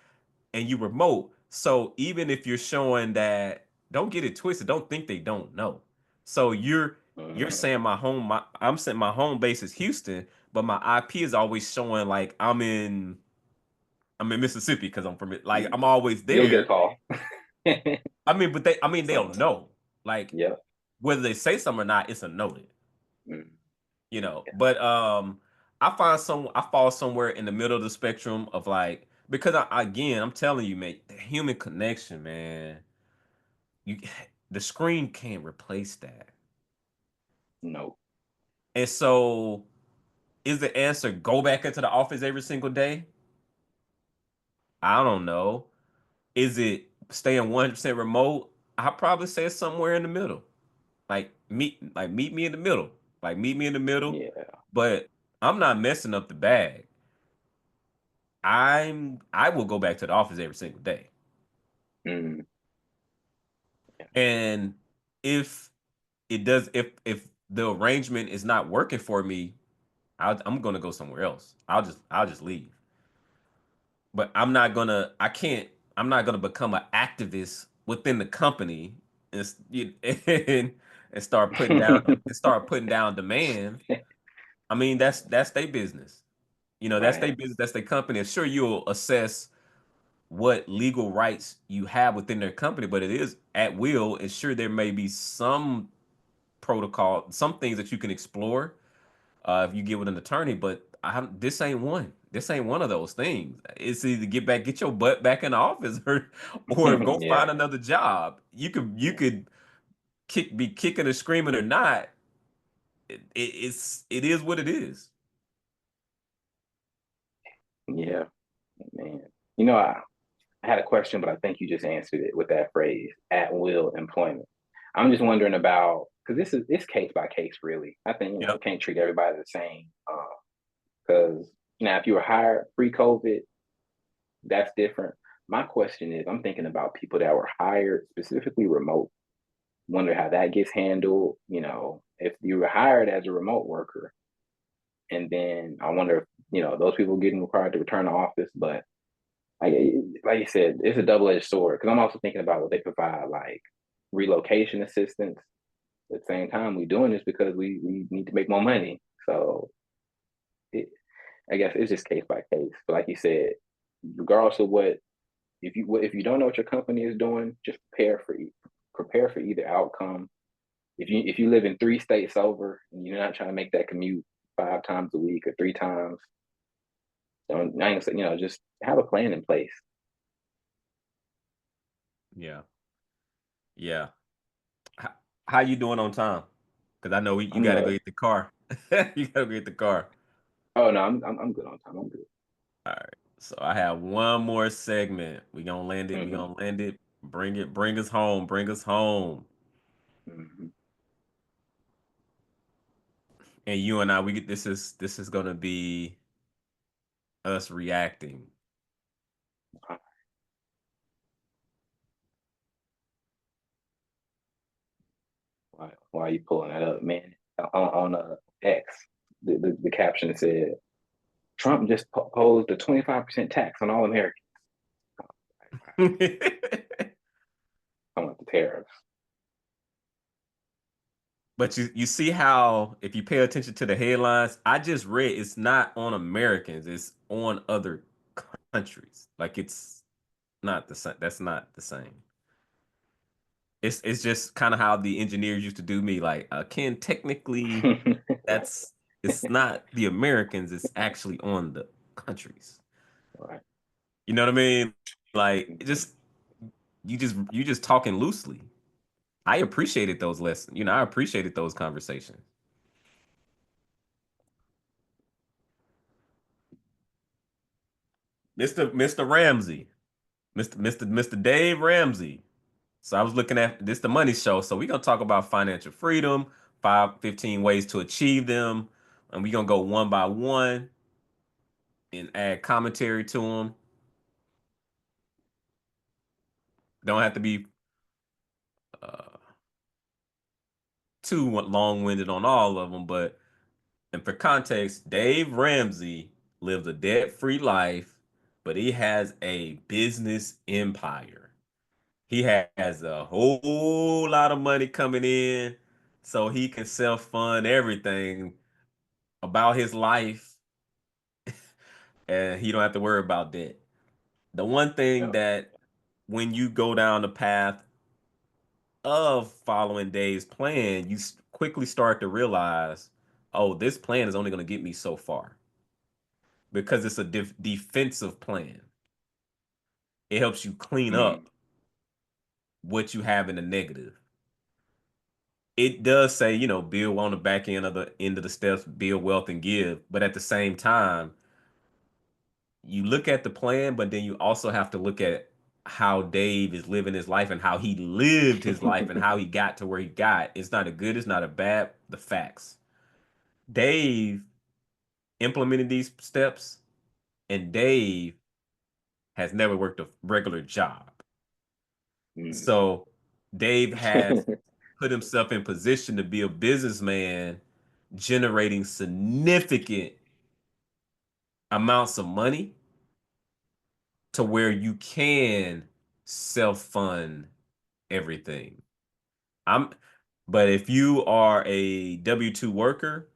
and you remote. So even if you're showing that, don't get it twisted. Don't think they don't know. So you're Mhm. saying I'm saying my home base is Houston, but my IP is always showing like I'm in Mississippi because I'm from it. Like I'm always You'll get a there. call. They'll Someone. know. Like Yep. whether they say something or not, it's a noted. Mm. But I fall somewhere in the middle of the spectrum of like because again I'm telling you, man, the human connection, man, you the screen can't replace that. No. And so is the answer go back into the office every single day? I don't know. Is it staying 100% remote? I probably say it's somewhere in the middle. Meet me in the middle. Like meet me in the middle. Yeah. But I'm not messing up the bag. I will go back to the office every single day. Mm. And if if the arrangement is not working for me, I'm gonna go somewhere else. I'll just leave. But I can't I'm not gonna become an activist within the company and and, and start putting down demands. I mean that's their business. That's their Right. business, that's their company. And sure you'll assess what legal rights you have within their company, but it is at will. And sure, there may be some protocol, some things that you can explore if you get with an attorney. But this ain't one. This ain't one of those things. It's either get your butt back in the office, or go Yeah. find another job. You could be kicking or screaming or not. It is what it is. Yeah. Man. I had a question, but I think you just answered it with that phrase, at will employment. I'm just wondering about because this case by case, really. I think Yep. can't treat everybody the same. Because now, if you were hired pre-COVID, that's different. My question is, I'm thinking about people that were hired specifically remote. Wonder how that gets handled. If you were hired as a remote worker, and then I wonder if those people getting required to return to office, but like like you said, it's a double edged sword. Because I'm also thinking about what they provide, like relocation assistance. At the same time, we're doing this because we need to make more money. So it, I guess it's just case by case. But like you said, regardless of what, if you don't know what your company is doing, just prepare for either outcome. If you live in 3 states over and you're not trying to make that commute 5 times a week or 3 times, don't I ain't gonna say, just have a plan in place. Yeah. Yeah. How, how you doing on time? Because I know you I'm got to go get the car. You got to go get the car. Oh no, I'm good on time. I'm good. All right. So I have one more segment. We gonna land it. We Hmm. gonna land it. Bring it. Bring us home. Bring us home. Hmm. And you and I, we get this is gonna be us reacting. Why are you pulling that up, man? On X, the caption said Trump just posed a 25% tax on all Americans. Talking about the tariffs. But you see how if you pay attention to the headlines, I just read it's not on Americans, it's on other countries. Like it's not the same. That's not the same. It's just kind of how the engineers used to do me. Like, Ken, technically, that's it's not the Americans. It's actually on the countries. Right. You know what I mean? Like, you just talking loosely. I appreciated those lessons. I appreciated those conversations. Mr. Ramsey, Mr. Dave Ramsey. So I was looking at this the money show. So we're gonna talk about financial freedom, 15 ways to achieve them, and we're gonna go one by one and add commentary to them. Don't have to be uh, too long-winded on all of them, but and for context, Dave Ramsey lives a debt-free life, but he has a business empire. He has a whole lot of money coming in, so he can self-fund everything about his life, and he don't have to worry about debt. The one thing Yep. that when you go down the path of following Dave's plan, you quickly start to realize, oh, this plan is only going to get me so far because it's a defensive plan. It helps you clean Mm. up what you have in the negative. It does say, build on the back end of the steps, build wealth and give, but at the same time, you look at the plan, but then you also have to look at how Dave is living his life and how he lived his life and how he got to where he got. It's not a good, it's not a bad, the facts. Dave implemented these steps, and Dave has never worked a regular job. Mm. So Dave has put himself in position to be a businessman, generating significant amounts of money to where you can self-fund everything. I'm, but if you are a W-2 worker,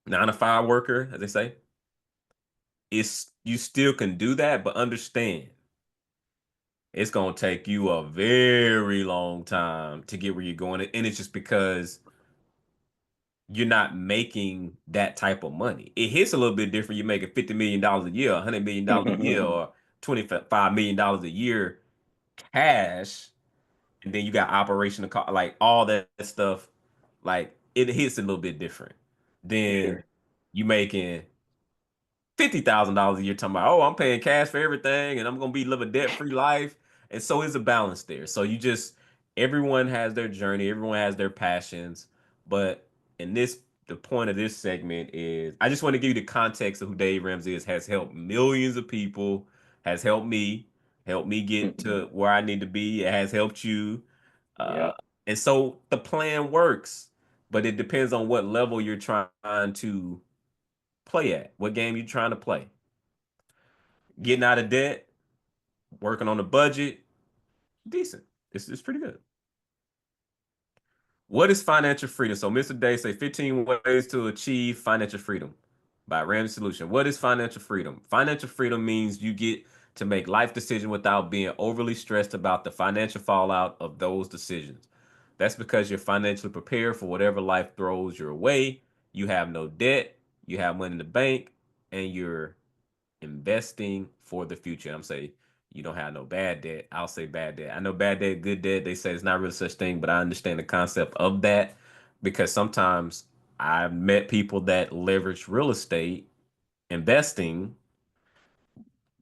9 to 5 worker, as they say, it's you still can do that, but understand it's gonna take you a very long time to get where you're going. And it's just because you're not making that type of money. It hits a little bit different. You're making $50 million a year, $100 million a year, or $25 million a year cash, and then you got operational cost, like all that stuff. Like it hits a little bit different For than sure. you making $50,000 a year talking about, oh, I'm paying cash for everything and I'm gonna be live a debt-free life. And so is a balance there. So everyone has their journey, everyone has their passions. But in this, the point of this segment is I just want to give you the context of who Dave Ramsey is, has helped millions of people, has helped me get to where I need to be. It has helped you. Uh, Yep. and so the plan works, but it depends on what level you're trying to play at, what game you're trying to play. Getting out of debt, Working on the budget, decent. It's pretty good. What is financial freedom? So Mr. Day say 15 ways to achieve financial freedom by Ramsey Solution. What is financial freedom? Financial freedom means you get to make life decisions without being overly stressed about the financial fallout of those decisions. That's because you're financially prepared for whatever life throws your way. You have no debt, you have money in the bank, and you're investing for the future. I'm saying you don't have no bad debt. I'll say bad debt. I know bad debt, good debt. They say it's not really such thing, but I understand the concept of that because sometimes I've met people that leverage real estate investing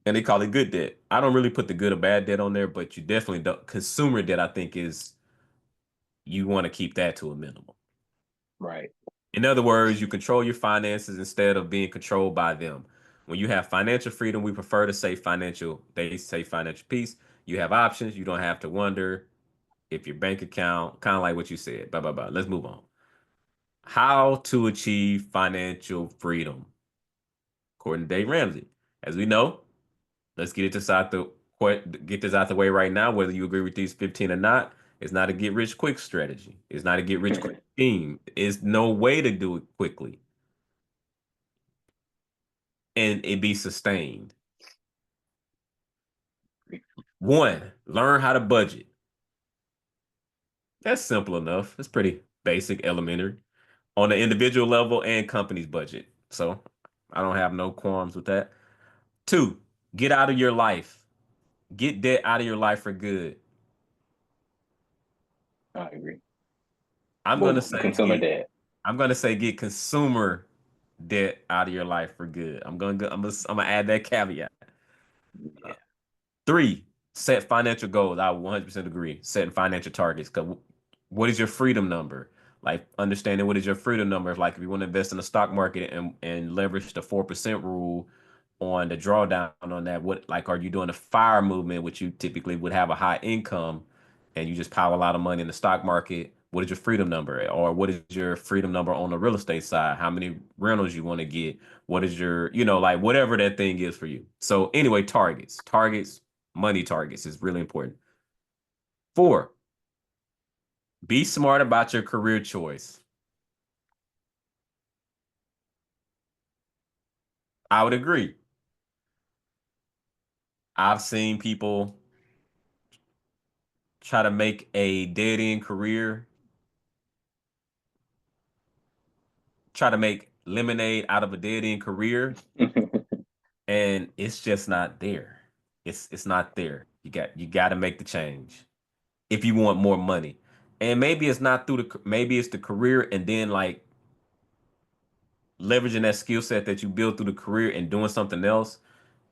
and they call it good debt. I don't really put the good or bad debt on there, but you definitely don't. Consumer debt, I think, is you want to keep that to a minimum. Right. In other words, you control your finances instead of being controlled by them. When you have financial freedom, we prefer to say financial, they say financial peace. You have options. You don't have to wonder if your bank account, kind of like what you said, blah, blah, blah. Let's move on. How to achieve financial freedom, according to Dave Ramsey. As we know, let's get it this out the get this out the way right now, whether you agree with these 15 or not. It's not a get rich quick strategy. It's not a get rich quick scheme. It's no way to do it quickly and it be sustained. One, learn how to budget. That's simple enough. It's pretty basic, elementary on the individual level and company's budget. So I don't have no qualms with that. Two, get out of your life. Get debt out of your life for good. I agree. I'm gonna Well, say consumer get debt. I'm gonna say get consumer debt out of your life for good. I'm gonna add that caveat. Yeah. Three, set financial goals. I 100% agree. Setting financial targets. Because what is your freedom number? Like understanding what is your freedom number. Like if you want to invest in the stock market and leverage the 4% rule on the drawdown on that, what like are you doing a fire movement, which you typically would have a high income and you just pile a lot of money in the stock market? What is your freedom number? Or what is your freedom number on the real estate side? How many rentals you want to get? What is your, like whatever that thing is for you. So anyway, targets. Targets money targets is really important. Four, be smart about your career choice. I would agree. I've seen people try to make a dead end career, try to make lemonade out of a dead end career, and it's just not there. It's not there. You got to make the change if you want more money. And maybe it's not through maybe it's the career and then like leveraging that skill set that you build through the career and doing something else.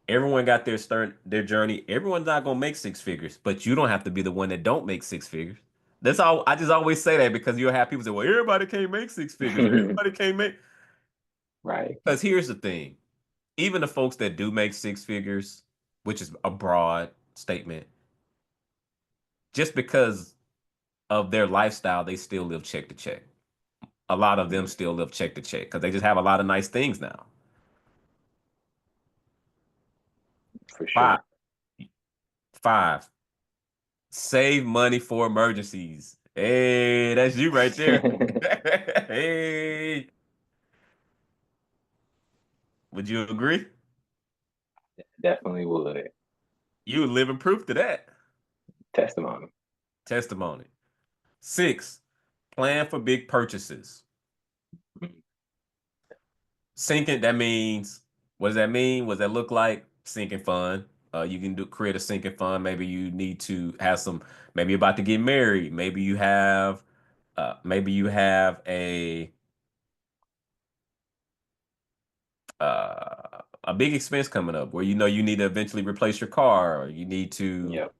Everyone got their journey. Everyone's not gonna make six figures, but you don't have to be the one that don't make six figures. That's all. I just always say that because you'll have people say, "Well, everybody can't make six figures, or everybody can't make." Right. Because here's the thing: even the folks that do make six figures, which is a broad statement, just because of their lifestyle, they still live check to check. A lot of them Mm, still live check to check because they just have a lot of nice things now. for Five, sure. five. Save money for emergencies. Hey, that's you right there. Hey, would you agree? Definitely would. You living proof to that. Testimony. Testimony. Six, plan for big purchases. Mm, Sinking, that means, what does that mean? What does that look like? Sinking fund. You can create a sinking fund. Maybe you need to have some, maybe you're about to get married. Maybe you have a big expense coming up where you know you need to eventually replace your car or you need to yep.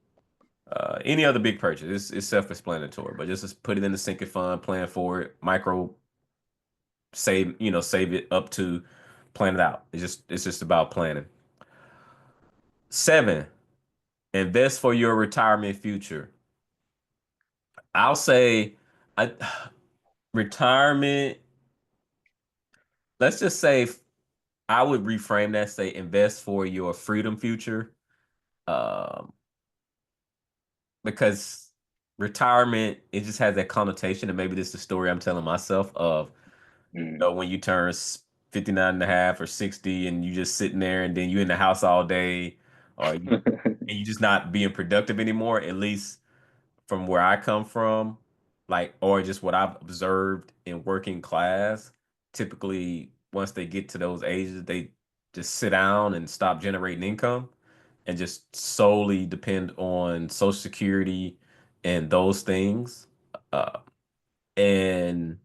any other big purchase. It's self-explanatory, but just put it in the sinking fund, plan for it, micro save it up to plan it out. It's just about planning. Seven, invest for your retirement future. I'll say I, retirement, let's just say I would reframe that, say invest for your freedom future. Um, because retirement, it just has that connotation, and maybe this is the story I'm telling myself of, Mm. when you turn 59 and a half or 60 and you just sitting there and then you in the house all day, or you just not being productive anymore, at least from where I come from, like, or just what I've observed in working class, typically once they get to those ages, they just sit down and stop generating income and just solely depend on Social Security and those things. Uh, and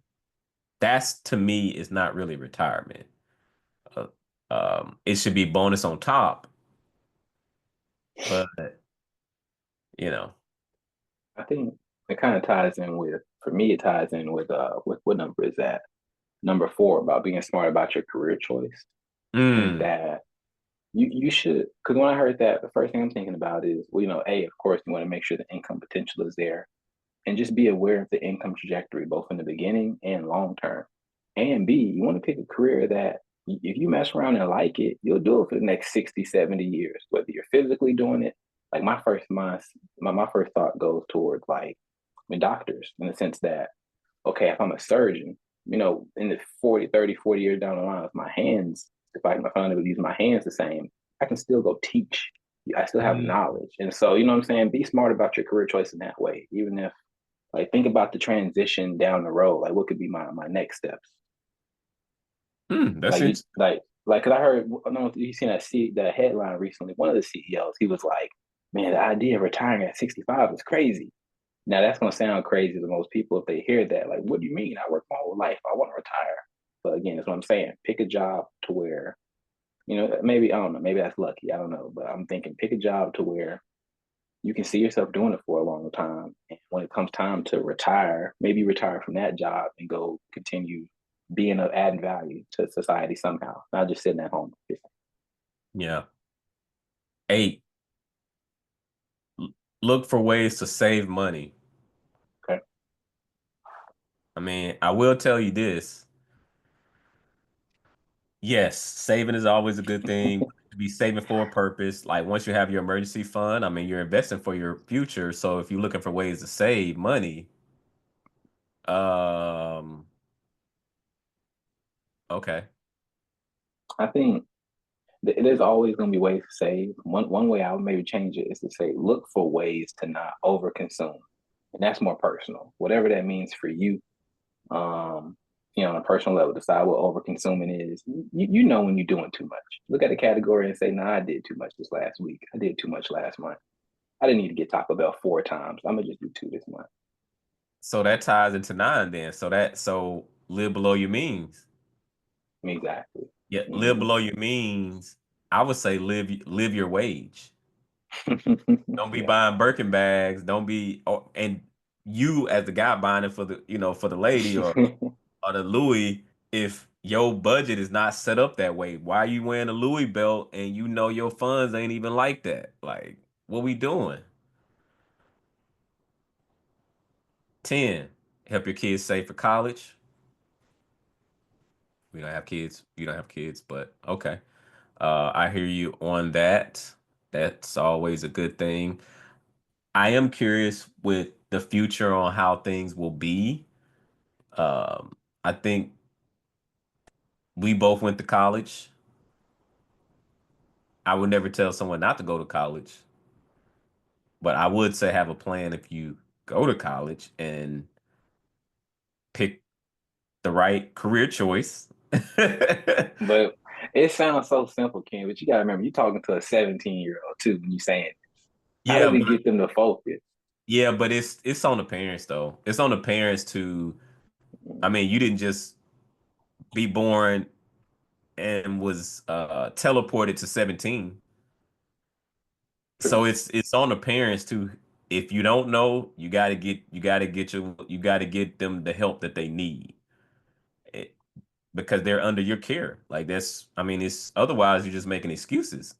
that's to me is not really retirement. Uh, it should be bonus on top, but you know, I think it kind of ties in with, for me, it ties in with what number is that? Number four, about being smart about your career choice. I think mm, that you should, because when I heard that, the first thing I'm thinking about is, well, A, of course, you want to make sure the income potential is there, and just be aware of the income trajectory, both in the beginning and long term. And B, you want to pick a career that if you mess around and like it, you'll do it for the next 60, 70 years, whether you're physically doing it. Like my first thought goes towards like doctors, in the sense that, okay, if I'm a surgeon, in the 40, 30, 40 years down the line, if my hands, if I find able to use my hands the same, I can still go teach. I still have mm, knowledge. And so, you know what I'm saying? Be smart about your career choice in that way. Even if, like, think about the transition down the road. Like, what could be my next steps? that's Like, interesting. cause I heard, I don't know if you seen that headline recently. One of the CEOs, he was like, man, the idea of retiring at 65 is crazy. Now that's gonna sound crazy to most people if they hear that. Like, what do you mean? I work my whole life. I want to retire. But again, that's what I'm saying. Pick a job to where, maybe I don't know, maybe that's lucky. I don't know. But I'm thinking pick a job to where you can see yourself doing it for a long time. And when it comes time to retire, maybe retire from that job and go continue being of adding value to society somehow, not just sitting at home. Yeah. 8, look for ways to save money. Okay. I mean, I will tell you this. Yes, saving is always a good thing. To be saving for a purpose. Like once you have your emergency fund, I mean, you're investing for your future. So if you're looking for ways to save money, um, okay. I think there's always going to be ways to save. One way I would maybe change it is to say look for ways to not overconsume, and that's more personal. Whatever that means for you, um, on a personal level, decide what overconsuming is. You know when you're doing too much. Look at the category and say, "Nah, I did too much this last week. I did too much last month. I didn't need to get Taco Bell 4 times. I'm gonna just do two this month." So that ties into 9 then. So live below your means. Exactly. Yeah, live Hmm. below your means. I would say live your wage. Don't be Yeah. buying Birkin bags. Don't be, and you as the guy buying it for for the lady or the Louis, if your budget is not set up that way, why are you wearing a Louis belt and you know your funds ain't even like that? Like, what we doing? 10, help your kids save for college. We don't have kids. You don't have kids, but okay. I hear you on that. That's always a good thing. I am curious with the future on how things will be. I think we both went to college. I would never tell someone not to go to college, but I would say have a plan if you go to college and pick the right career choice. But it sounds so simple, Ken. But you gotta remember, you're talking to a 17-year-old too when you're saying, how do Yeah, we but get them to focus? it's on the parents though. It's on the parents to, I mean, you didn't just be born and was teleported to 17. True. So it's on the parents to, if you don't know, you got to get them the help that they need. It- because they're under your care. Like that's, I mean, it's otherwise you're just making excuses.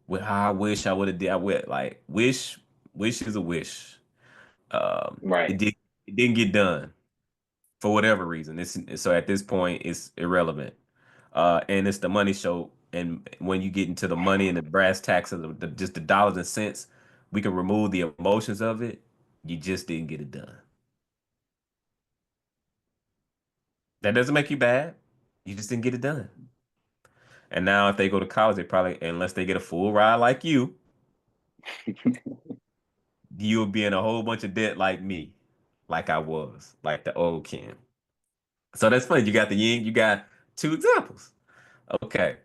Well, I wish I would have did. I would like wish is a wish. Right. It did it didn't get done for whatever reason. So at this point, it's irrelevant. And it's the money show. And when you get into the money and the brass tacks of just the dollars and cents, we can remove the emotions of it. You just didn't get it done. That doesn't make you bad. You just didn't get it done. And now if they go to college, they probably, unless they get a full ride like you'll be in a whole bunch of debt like me, like I was, like the old Ken. So that's funny. You got the yin, you got two examples. Okay.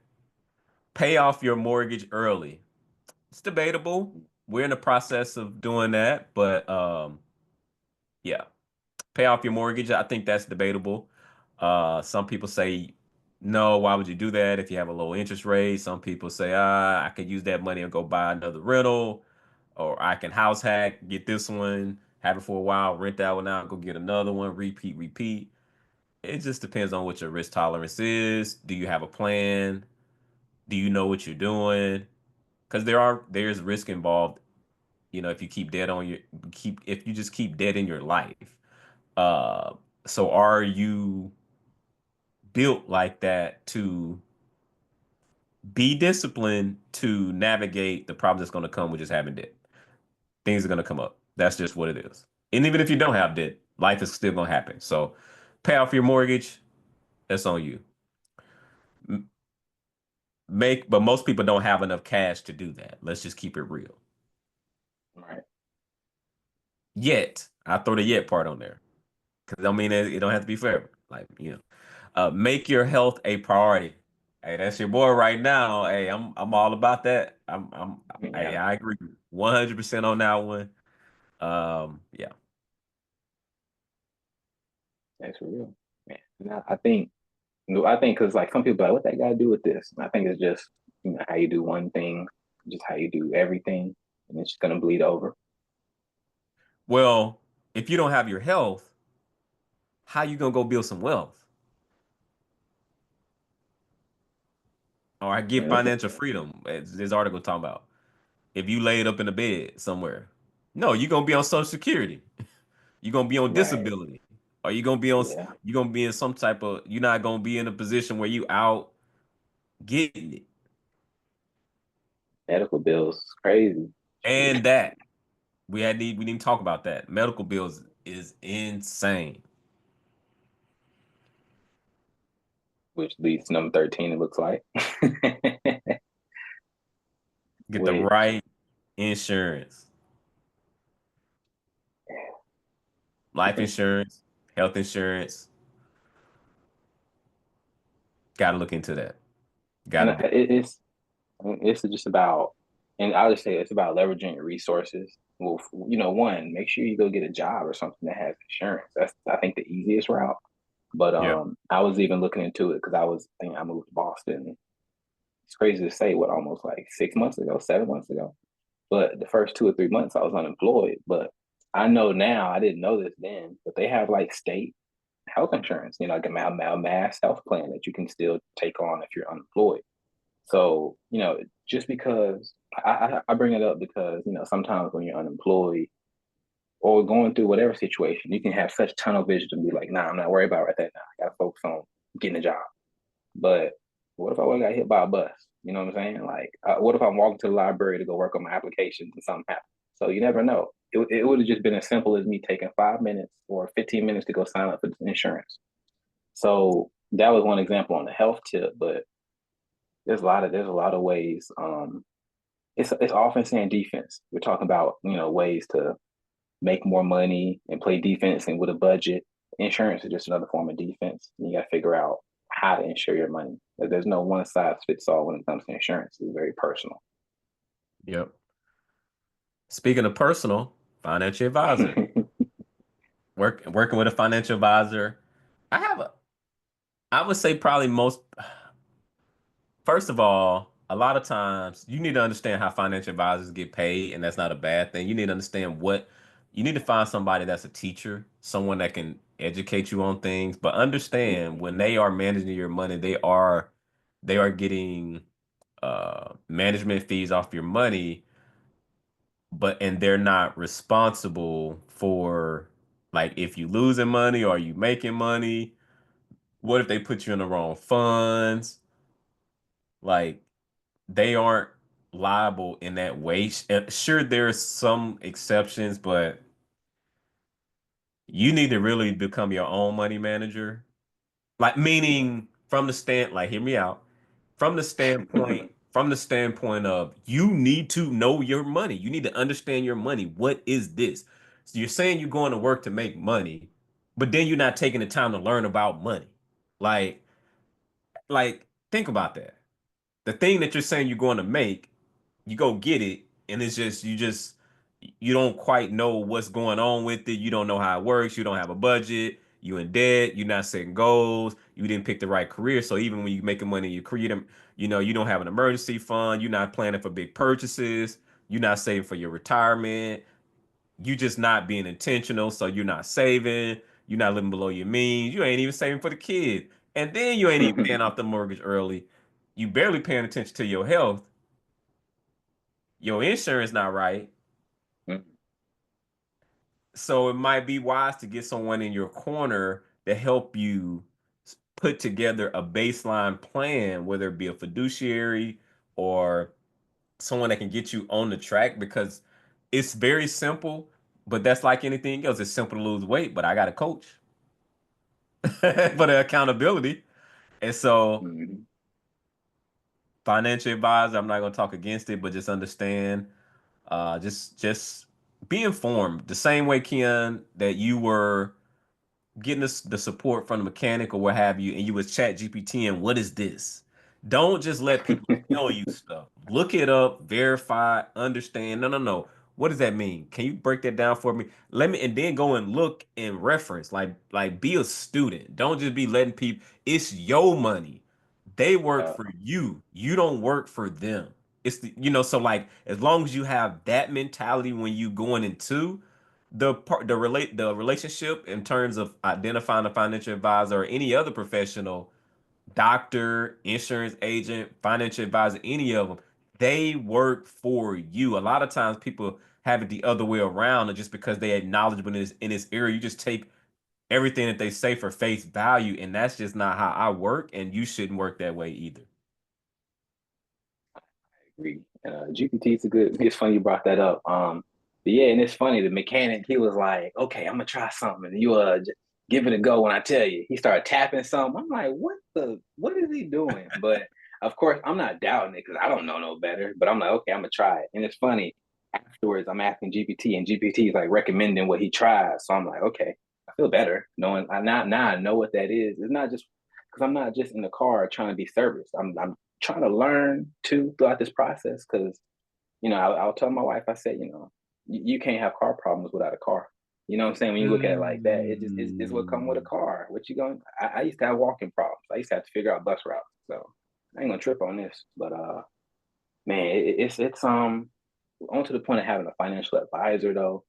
Pay off your mortgage early. It's debatable. We're in the process of doing that, but yeah, pay off your mortgage. I think that's debatable. Some people say no, why would you do that if you have a low interest rate? Some people say, I could use that money and go buy another rental, or I can house hack, get this one, have it for a while, rent that one out, go get another one, repeat, repeat. It just depends on what your risk tolerance is. Do you have a plan? Do you know what you're doing? Because there's risk involved, if you keep debt on your keep if you just keep debt in your life. Uh so are you built like that to be disciplined to navigate the problems that's going to come with just having debt? Things are going to come up. That's just what it is. And even if you don't have debt, life is still going to happen. So pay off your mortgage, that's on you. But most people don't have enough cash to do that. Let's just keep it real. Right. Yet, I throw the yet part on there because I mean it don't have to be forever. Like make your health a priority. Hey, that's your boy right now. Hey, I'm all about that. Yeah, I agree 100% on that one. Yeah. that's real. Man. And I think because like some people are like, what that got to do with this? And I think it's just how you do one thing, just how you do everything, and it's just gonna bleed over. Well, if you don't have your health, how you gonna go build some wealth or Yeah, get that's financial freedom? As this article talking about. If you laid up in a bed somewhere, no, you're gonna be on Social Security. You're gonna be on right. disability. Or Yeah, you're gonna be in some type of you're not gonna be in a position where you out getting it. medical bills is crazy. Shoot. And that we didn't talk about that. Medical bills is insane. Which leads to number 13. It looks like, Get the which right insurance, life insurance, health insurance. Gotta look into that. and Gotta do. it's just about, and I'll just say it's about leveraging your resources. Well, one, make sure you go get a job or something that has insurance. That's I think the easiest route. But Yeah. I was even looking into it because I think I moved to Boston. It's crazy to say, what, almost like 6 months ago, 7 months ago. But the first 2 or 3 months I was unemployed. But I know now, I didn't know this then, but they have like state health insurance, like a mass health plan that you can still take on if you're unemployed. So, just because I bring it up because, sometimes when you're unemployed or going through whatever situation, you can have such tunnel vision to be like, nah, I'm not worried about right that now. I got to focus on getting a job. But what if I would have got hit by a bus? You know what I'm saying? Like, what if I'm walking to the library to go work on my applications and something happens? So you never know. It would have just been as simple as me taking 5 minutes or 15 minutes to go sign up for insurance. So that was one example on the health tip, but there's a lot of ways. It's offense and defense. We're talking about ways to make more money and play defense and with a budget. Insurance is just another form of defense. And you got to figure out how to insure your money. There's no one size fits all when it comes to insurance. It's very personal. Yep. Speaking of personal, financial advisor. Working with a financial advisor. I have a I would say probably most first of all, a lot of times you need to understand how financial advisors get paid, and that's not a bad thing. You need to understand what you need to find somebody that's a teacher, someone that can educate you on things, but understand when they are managing your money, they are getting management fees off your money, and they're not responsible for like if you losing money or you making money. What if they put you in the wrong funds? Like they aren't liable in that way. Sure, there's some exceptions, but you need to really become your own money manager. Like meaning from the like hear me out. From the standpoint of you need to know your money. You need to understand your money. What is this? So you're saying you're going to work to make money, but then you're not taking the time to learn about money. Like think about that. The thing that you're saying you're going to make, you go get it, and it's just you don't quite know what's going on with it. You don't know how it works. You don't have a budget. You in debt. You're not setting goals. You didn't pick the right career. So even when you're making money in your career, you don't have an emergency fund. You're not planning for big purchases. You're not saving for your retirement. You just not being intentional. So you're not saving. You're not living below your means. You ain't even saving for the kid. And then you ain't even paying off the mortgage early. You barely paying attention to your health. Your insurance not right. So it might be wise to get someone in your corner to help you put together a baseline plan, whether it be a fiduciary or someone that can get you on the track because it's very simple, but that's like anything else. It's simple to lose weight, but I got a coach for the accountability. And so Mhm. financial advisor, I'm not going to talk against it, but just understand, just be informed. The same way, Ken, that you were getting the support from the mechanic or what have you, and you was chat GPT and what is this? Don't just let people tell you stuff. Look it up, verify, understand. No, no, no. What does that mean? Can you break that down for me? Let me and then go and look and reference. Like be a student. Don't just be letting people, it's your money. They work Yeah, for you. You don't work for them. It's so like as long as you have that mentality when you going into the relationship in terms of identifying a financial advisor or any other professional, doctor, insurance agent, financial advisor, any of them, they work for you. A lot of times people have it the other way around, and just because they are knowledgeable in this area, you just take everything that they say for face value, and that's just not how I work, and you shouldn't work that way either. agree. GPT is a good. It's funny you brought that up. But yeah, and it's funny. The mechanic, he was like, "Okay, I'm gonna try something, and you give it a go when I tell you." He started tapping something. I'm like, What is he doing?" But of course, I'm not doubting it because I don't know no better. But I'm like, okay, I'm gonna try it. And it's funny. Afterwards, I'm asking GPT, and GPT is like recommending what he tried. So I'm like, okay, I feel better knowing. Now I know what that is. It's not just because I'm not just in the car trying to be serviced. I'm trying to learn too throughout this process because I'll tell my wife, I said, you can't have car problems without a car. You know what I'm saying? When you look at it like that, it's what come with a Mm. car. What you going? I used to have walking problems. I used to have to figure out bus routes. So I ain't gonna trip on this. But man, it's on to the point of having a financial advisor though.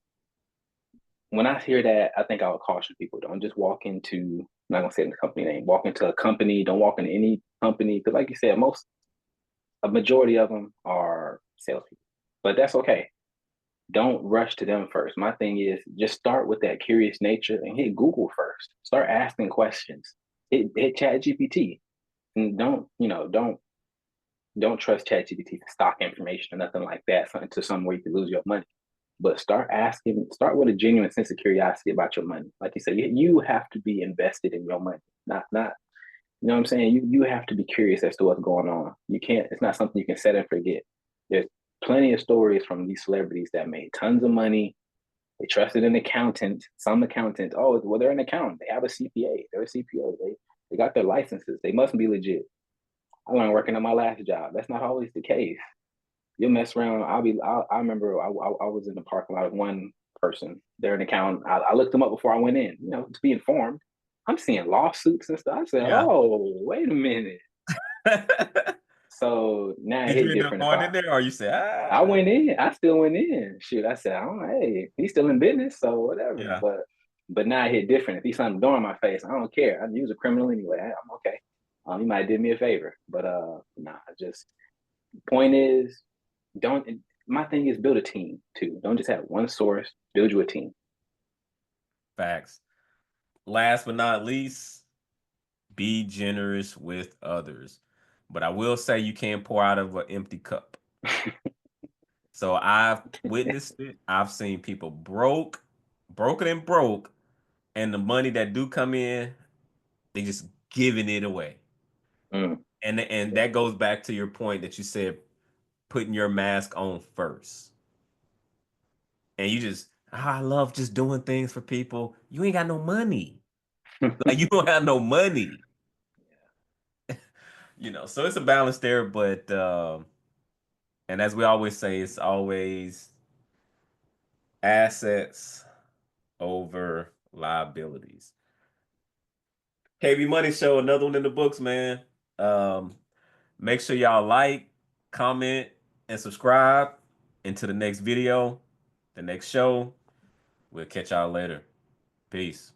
When I hear that, I think I would caution people: don't just walk into. I'm not gonna say the company name. Walk into a company. Don't walk into any company because, like you said, a majority of them are salespeople, but that's okay. Don't rush to them first. My thing is just start with that curious nature and hit Google first. Start asking questions. Hit Chat GPT and don't trust Chat GPT for stock information or nothing like that, something to somewhere you could lose your money. But start with a genuine sense of curiosity about your money. Like you said, you have to be invested in your money, not you know what I'm saying? You have to be curious as to what's going on. You can't. It's not something you can set and forget. There's plenty of stories from these celebrities that made tons of money. They trusted an accountant. Some accountants, oh, well, they're an accountant. They have a CPA. They're a CPA. They got their licenses. They must be legit. I learned working at my last job. That's not always the case. You'll mess around. I remember I was in the parking lot with one person. They're an accountant. I looked them up before I went in. To be informed. I'm seeing lawsuits and stuff. I said, Yeah. oh, wait a minute. So now it Did you hit end up different if going I in there or you say, I ah, went in. I still went in. Shoot, I said, oh, hey, he's still in business, so whatever. yeah, But now it hit different. If he slammed the door in my face, I don't care. I use a criminal anyway. I'm okay. He might have did me a favor, but nah. Just point is, don't. My thing is build a team too. Don't just have one source. Build you a team. facts. Last but not least, be generous with others. But I will say you can't pour out of an empty cup. So I've witnessed it. I've seen people broken and broke, and the money that do come in, they just giving it away. Mm. And that goes back to your point that you said putting your mask on first. And you just, I love just doing things for people. You ain't got no money. Like you don't have no money. So it's a balance there, but and as we always say, it's always assets over liabilities. KB Money Show, another one in the books, man. Um, Make sure y'all like, comment, and subscribe. Into the next video, the next show. We'll catch y'all later. Peace.